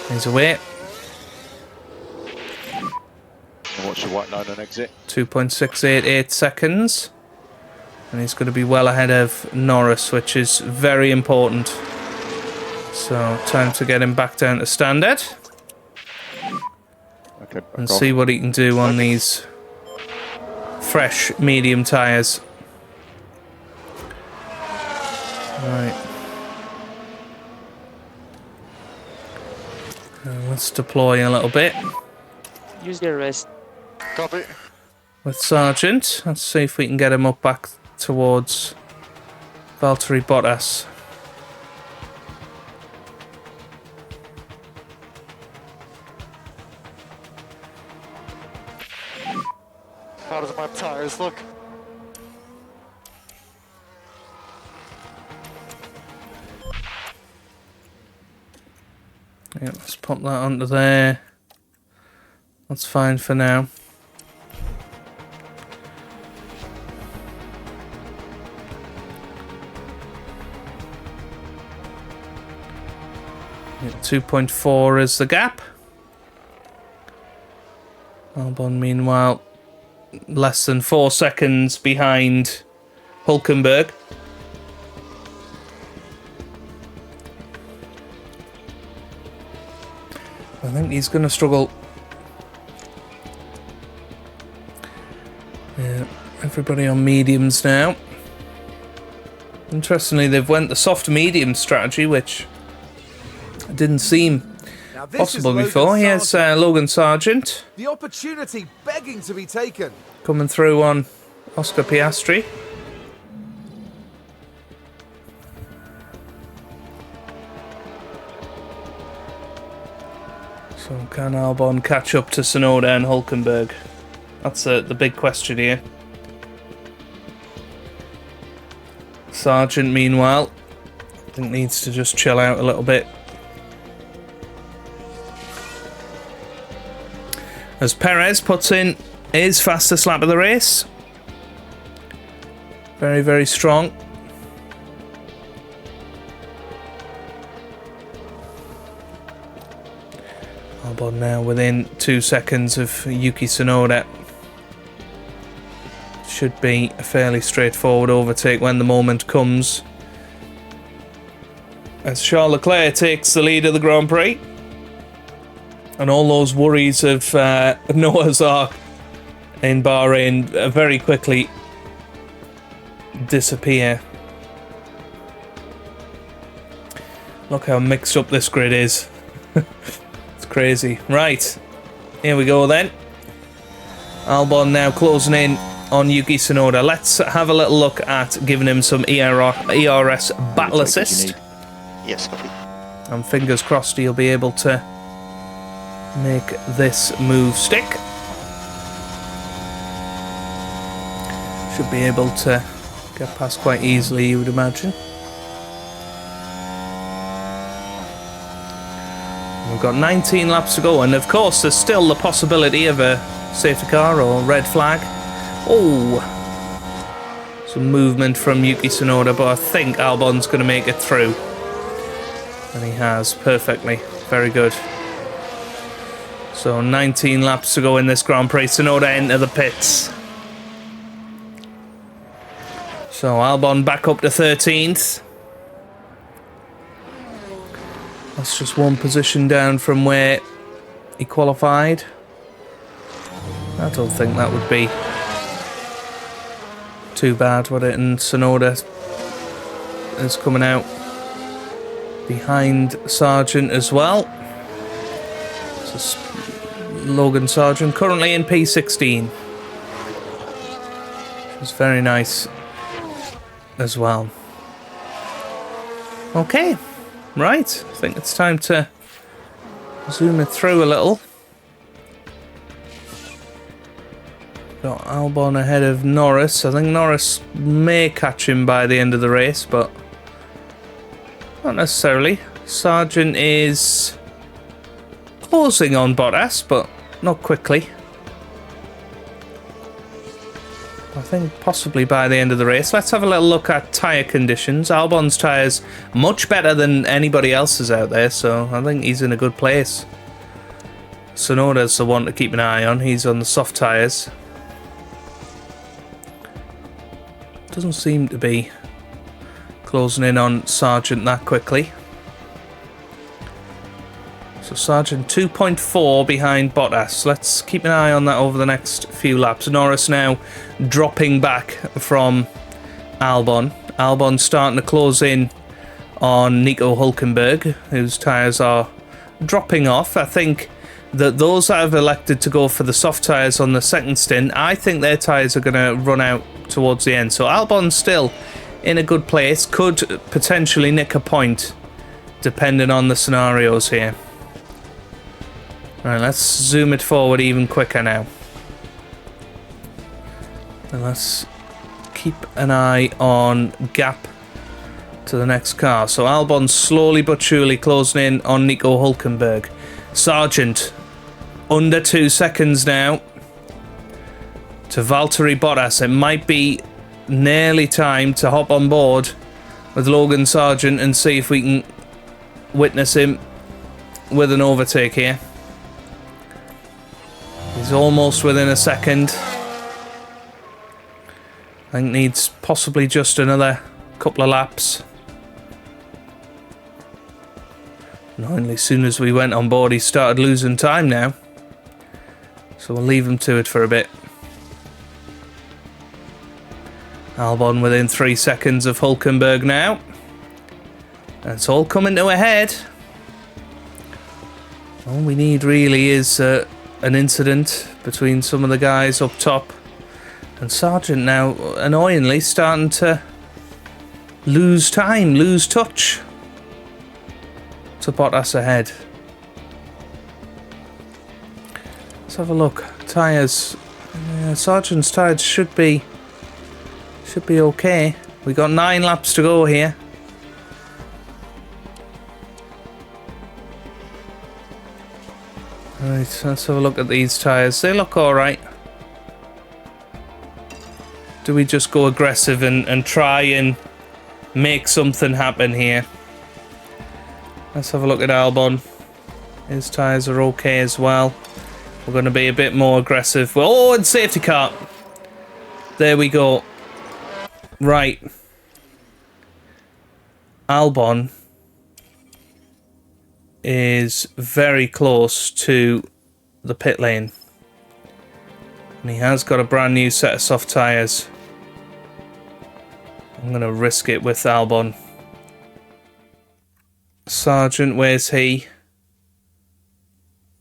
He's away. Watch the white line on exit. 2.688 seconds. And he's going to be well ahead of Norris, which is very important. So, time to get him back down to standard. Okay, And see what he can do on these fresh medium tyres. Right. Let's deploy a little bit Use the rest. Copy. with Sargent. Let's see if we can get him up back towards Valtteri Bottas. How does my tires look? Yeah, let's pop that onto there. That's fine for now. Yeah, 2.4 is the gap. Albon, meanwhile, less than 4 seconds behind Hulkenberg. I think he's going to struggle. Yeah, everybody on mediums now. Interestingly, they've went the soft medium strategy, which didn't seem Now this possible is Logan before. Here's Sargent. Logan Sargent The opportunity begging to be taken. coming through on Oscar Piastri. So can Albon catch up to Tsunoda and Hulkenberg? That's the big question here. Sargent, meanwhile, I think needs to just chill out a little bit. As Perez puts in his fastest lap of the race. Very, very strong. Albon now within 2 seconds of Yuki Tsunoda. Should be a fairly straightforward overtake when the moment comes. As Charles Leclerc takes the lead of the Grand Prix. And all those worries of Noah's Ark in Bahrain very quickly disappear. Look how mixed up this grid is. It's crazy. Right, here we go then. Albon now closing in on Yuki Tsunoda. Let's have a little look at giving him some ERS battle assist. Yes, copy. And fingers crossed he'll be able to make this move stick. Should be able to get past quite easily, you would imagine. We've got 19 laps to go, and of course there's still the possibility of a safety car or red flag. Oh, some movement from Yuki Tsunoda, but I think Albon's going to make it through. And he has, perfectly. Very good. So 19 laps to go in this Grand Prix. Tsunoda into the pits. So Albon back up to 13th. That's just one position down from where he qualified. I don't think that would be too bad, would it? And Tsunoda is coming out behind Sargent as well. So Logan Sargent currently in P16. Which is very nice as well. Okay, right. I think it's time to zoom it through a little. Got Albon ahead of Norris. I think Norris may catch him by the end of the race, but not necessarily. Sargent is closing on Bottas, but not quickly. I think possibly by the end of the race. Let's have a little look at tyre conditions. Albon's tyres much better than anybody else's out there, so I think he's in a good place. Tsunoda's the one to keep an eye on. He's on the soft tyres. Doesn't seem to be closing in on Sargent that quickly. So Sargent 2.4 behind Bottas. Let's keep an eye on that over the next few laps. Norris now dropping back from Albon. Albon starting to close in on Nico Hülkenberg, whose tyres are dropping off. I think that those that have elected to go for the soft tyres on the second stint, I think their tyres are going to run out towards the end. So Albon's still in a good place. Could potentially nick a point depending on the scenarios here. Right, let's zoom it forward even quicker now. And let's keep an eye on gap to the next car. So Albon's slowly but surely closing in on Nico Hülkenberg. Sargent under 2 seconds now to Valtteri Bottas. It might be nearly time to hop on board with Logan Sargent and see if we can witness him with an overtake here. He's almost within a second. I think needs possibly just another couple of laps. Finally, as soon as we went on board, he started losing time now. So we'll leave him to it for a bit. Albon within 3 seconds of Hülkenberg now. It's all coming to a head. All we need really is an incident between some of the guys up top. And Sargent now, annoyingly, starting to lose time, lose touch to Bottas ahead. Let's have a look. Tyres. Sargent's tyres should be okay. We got 9 laps to go here. Right, let's have a look at these tyres. They look alright. Do we just go aggressive and try and make something happen here? Let's have a look at Albon. His tyres are okay as well. We're going to be a bit more aggressive. Oh, and safety car. There we go. Right. Albon is very close to the pit lane. And he has got a brand new set of soft tyres. I'm going to risk it with Albon. Sargent, where's he?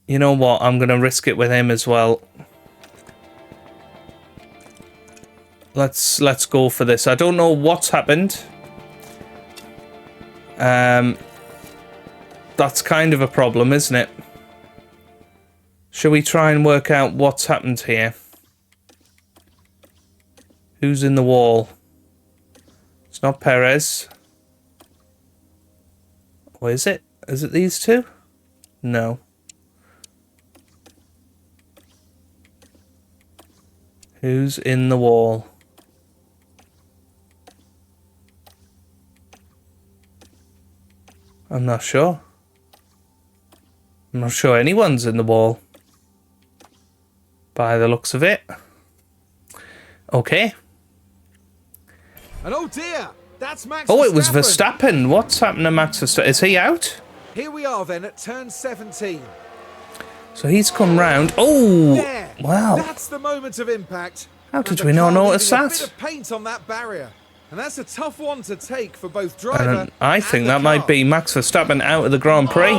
You know what? I'm going to risk it with him as well. Let's go for this. I don't know what's happened. That's kind of a problem, isn't it? Shall we try and work out what's happened here? Who's in the wall? It's not Perez. Or is it? Is it these two? No. Who's in the wall? I'm not sure. I'm not sure anyone's in the wall. By the looks of it. Okay. And oh dear, that's Max Oh, it was Verstappen. What's happened to Max Verstappen? Is he out? Here we are then at turn 17. So he's come round. Oh, There. wow. That's the moment of impact. How did And the we not car notice leaving a that? bit of paint on that barrier. And that's a tough one to take for both driver And I think and that the might car. be Max Verstappen out of the Grand Prix.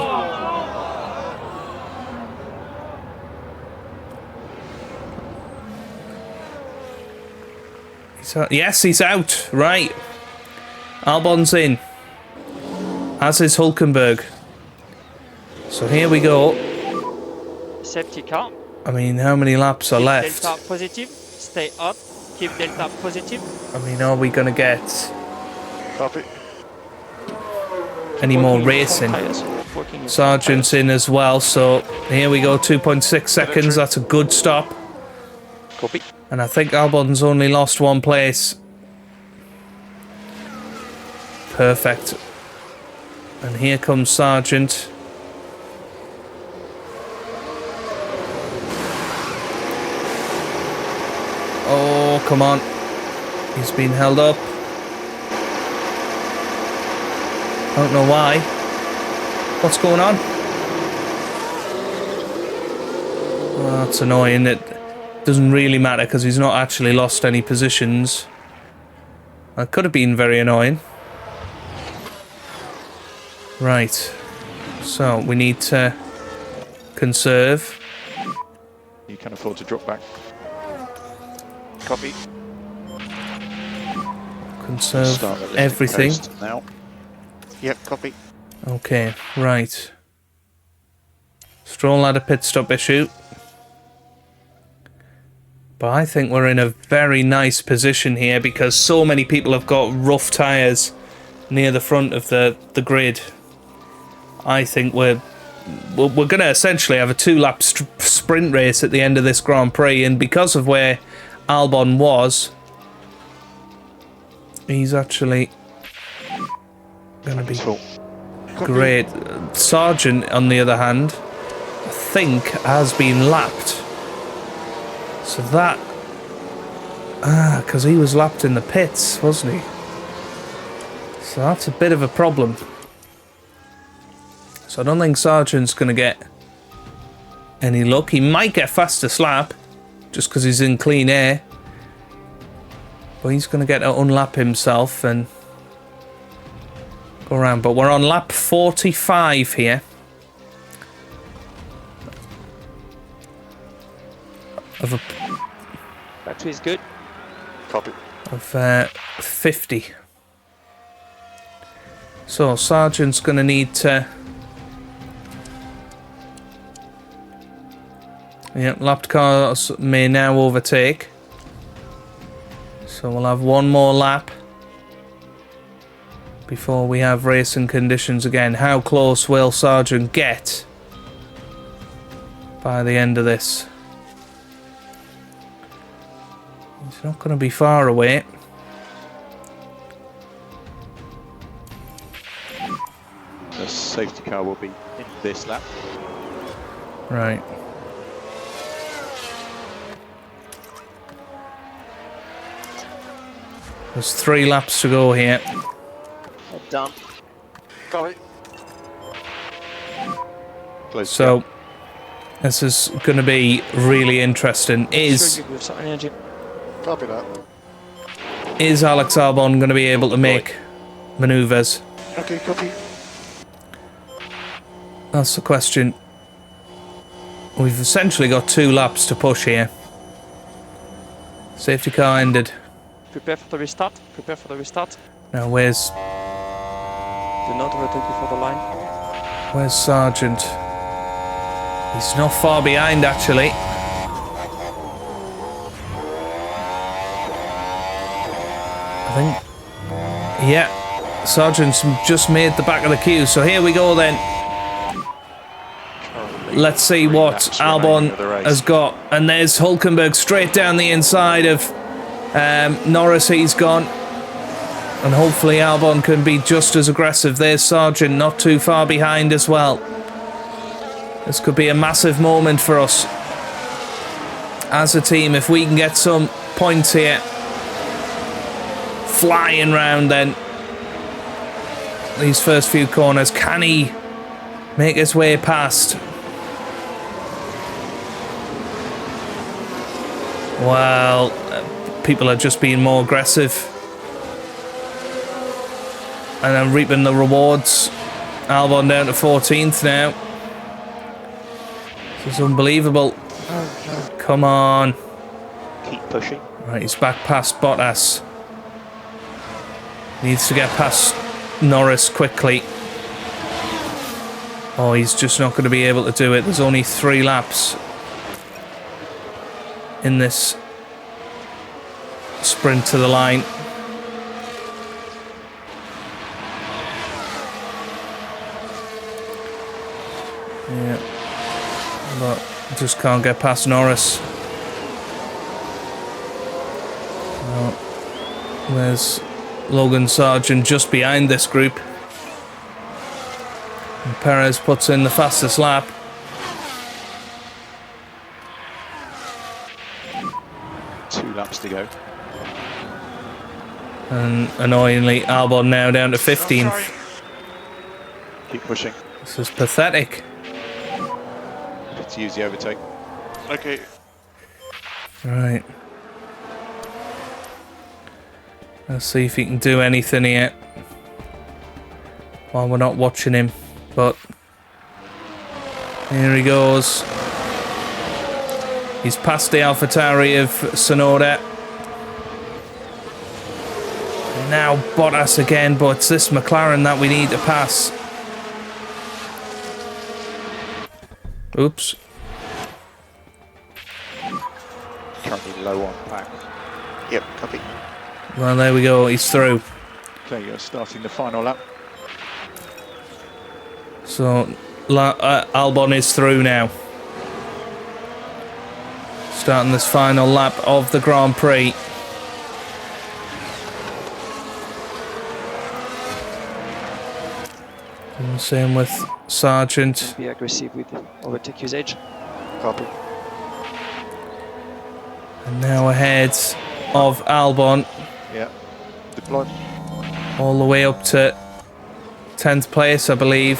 Yes, he's out. Right. Albon's in. As is Hulkenberg. So here we go. Safety car. I mean, how many laps are Keep left? Delta positive. Stay up. Keep Delta positive. I mean, are we going to get Copy. any more Working racing? tires. Working Sargent's in as well, so here we go, 2.6 seconds, that's a good stop. Copy. And I think Albon's only lost one place. Perfect. And here comes Sargent. Oh, come on. He's been held up. Don't know why. What's going on? Well, that's annoying. It doesn't really matter because he's not actually lost any positions. That could have been very annoying. Right. So we need to conserve. You can afford to drop back. Copy. Conserve Start the lifting everything. coast now. Yep, copy. Okay, right. Stroll had a pit stop issue. But I think we're in a very nice position here because so many people have got rough tyres near the front of the grid. I think we're going to essentially have a 2-lap sprint race at the end of this Grand Prix, and because of where Albon was, he's actually going to be great. Sargent, on the other hand, I think has been lapped. So that... because he was lapped in the pits, wasn't he? So that's a bit of a problem. So I don't think Sargent's going to get any luck. He might get fastest lap, just because he's in clean air. But he's going to get to unlap himself and go around. But we're on lap 45 here. Of a... Battery is good. Copy. of 50. So Sargent's going to need to... Yep, lapped cars may now overtake. So we'll have one more lap before we have racing conditions again. How close will Sargent get by the end of this? He's not going to be far away. The safety car will be in this lap. Right. There's 3 laps to go here. Head down. Copy. Close So this is going to be really interesting. Is Sure, give some energy. Copy that. Alex Albon going to be able to make manoeuvres? Okay, copy. That's the question. We've essentially got 2 laps to push here. Safety car ended. Prepare for the restart. Prepare for the restart. Now where's Do not overtake before the line. Sargent? He's not far behind actually. I think, yeah, Sargent's just made the back of the queue. So here we go then. Let's see what Albon has got. And there's Hulkenberg straight down the inside of Norris. He's gone. And hopefully Albon can be just as aggressive. There's Sargent not too far behind as well. This could be a massive moment for us as a team if we can get some points here. flying round then. These first few corners. Can he make his way past? Well, people are just being more aggressive. And then reaping the rewards. Albon down to 14th now. This is unbelievable. Come on. Keep pushing. Right, he's back past Bottas. Needs to get past Norris quickly. Oh, he's just not going to be able to do it. There's only 3 laps in this sprint to the line. Yeah, but just can't get past Norris. Oh, there's Logan Sargent just behind this group. And Perez puts in the fastest lap. Two laps to go. And annoyingly, Albon now down to 15th. Keep pushing. This is pathetic. Let's use the overtake. Okay. Right. Let's see if he can do anything here. While we're not watching him. But here he goes. He's past the AlphaTauri of Sonoda. Now Bottas again, but it's this McLaren that we need to pass. Oops. Currently low on pack. Yep, copy. Well, there we go. He's through. Okay, you're starting the final lap. So Albon is through now. Starting this final lap of the Grand Prix. And same with Sargent. Be aggressive with overtake usage. Copy. And now ahead of Albon. Yeah. Deploy. All the way up to 10th place, I believe.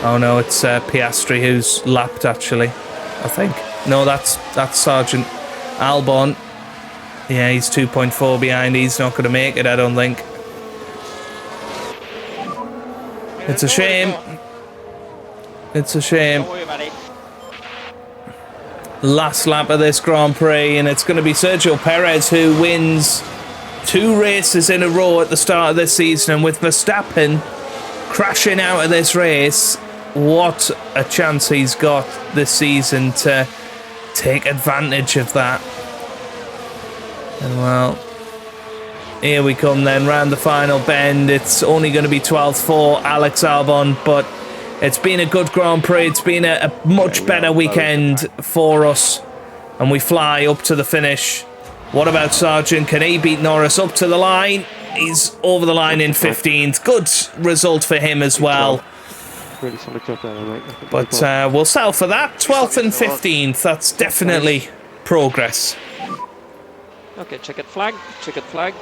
Oh no, it's Piastri who's lapped actually, I think. No, that's Sargent. Albon. Yeah, he's 2.4 behind. He's not going to make it, I don't think. It's a shame. It's a shame. Don't worry about it. Last lap of this Grand Prix, and it's going to be Sergio Perez who wins 2 races in a row at the start of this season. And with Verstappen crashing out of this race, what a chance he's got this season to take advantage of that. And well, here we come then, round the final bend. It's only going to be 12th for Alex Albon, but it's been a good Grand Prix. It's been a much better weekend for us, and we fly up to the finish. What about Sargent? Can he beat Norris up to the line? He's over the line in 15th. Good result for him as well. Really solid job there, mate. But we'll settle for that. 12th and 15th. That's definitely progress. Okay, checkered flag, checkered flag.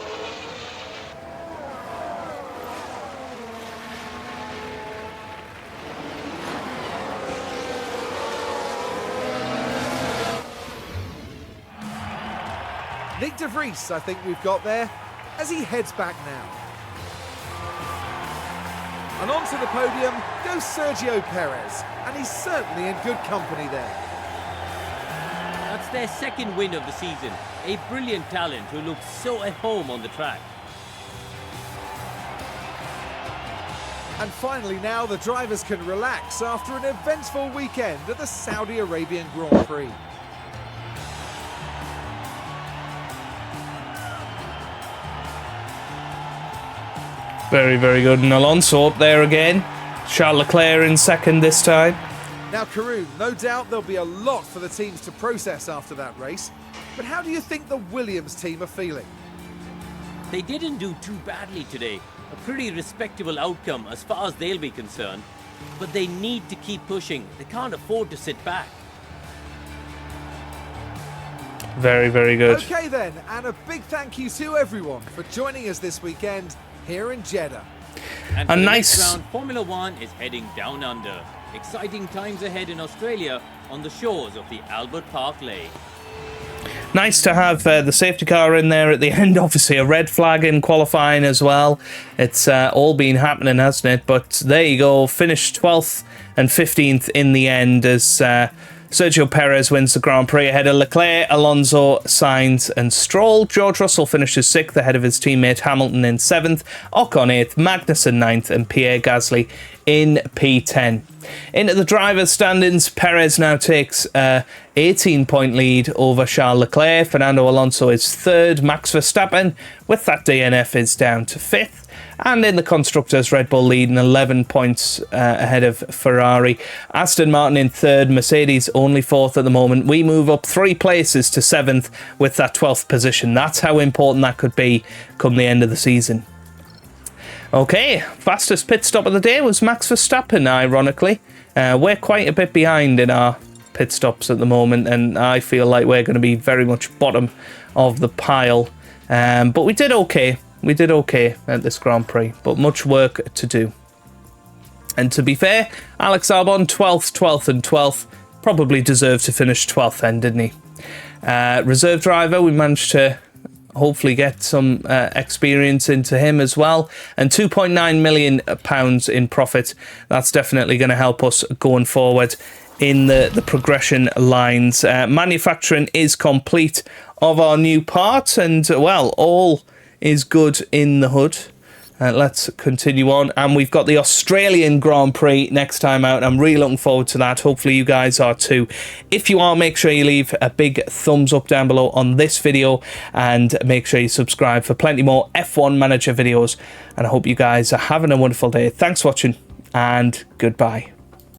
Nick de Vries, I think we've got there, as he heads back now. And onto the podium goes Sergio Perez, and he's certainly in good company there. That's their second win of the season. A brilliant talent who looks so at home on the track. And finally now the drivers can relax after an eventful weekend at the Saudi Arabian Grand Prix. Very, very good. And Alonso up there again. Charles Leclerc in second this time. Now, Karun, no doubt there'll be a lot for the teams to process after that race. But how do you think the Williams team are feeling? They didn't do too badly today. A pretty respectable outcome as far as they'll be concerned. But they need to keep pushing. They can't afford to sit back. Very, very good. Okay then, and a big thank you to everyone for joining us this weekend here in Jeddah. And A for the nice- next round, Formula One is heading down under. Exciting times ahead in Australia on the shores of the Albert Park Lake. Nice to have the safety car in there at the end. Obviously, a red flag in qualifying as well. It's all been happening, hasn't it? But there you go. Finished 12th and 15th in the end as Sergio Perez wins the Grand Prix ahead of Leclerc, Alonso, Sainz and Stroll. George Russell finishes 6th ahead of his teammate Hamilton in 7th, Ocon 8th, Magnussen 9th and Pierre Gasly in P10. Into the drivers' standings, Perez now takes a 18-point lead over Charles Leclerc. Fernando Alonso is 3rd. Max Verstappen, with that DNF, is down to 5th. And in the constructors, Red Bull leading 11 points ahead of Ferrari. Aston Martin in 3rd, Mercedes only 4th at the moment. We move up 3 places to 7th with that 12th position. That's how important that could be come the end of the season. Okay, fastest pit stop of the day was Max Verstappen, ironically. We're quite a bit behind in our pit stops at the moment, and I feel like we're going to be very much bottom of the pile. But we did okay. We did okay at this Grand Prix, but much work to do. And to be fair, Alex Albon, 12th and 12th, probably deserved to finish 12th then, didn't he? Reserve driver, we managed to hopefully get some experience into him as well. And £2.9 million in profit. That's definitely going to help us going forward in the progression lines. Manufacturing is complete of our new parts, and, well, all is good in the hood. Let's continue on, and we've got the Australian Grand Prix next time out. I'm really looking forward to that. Hopefully you guys are too. If you are, make sure you leave a big thumbs up down below on this video, and make sure you subscribe for plenty more F1 Manager videos. And I hope you guys are having a wonderful day. Thanks for watching, and goodbye.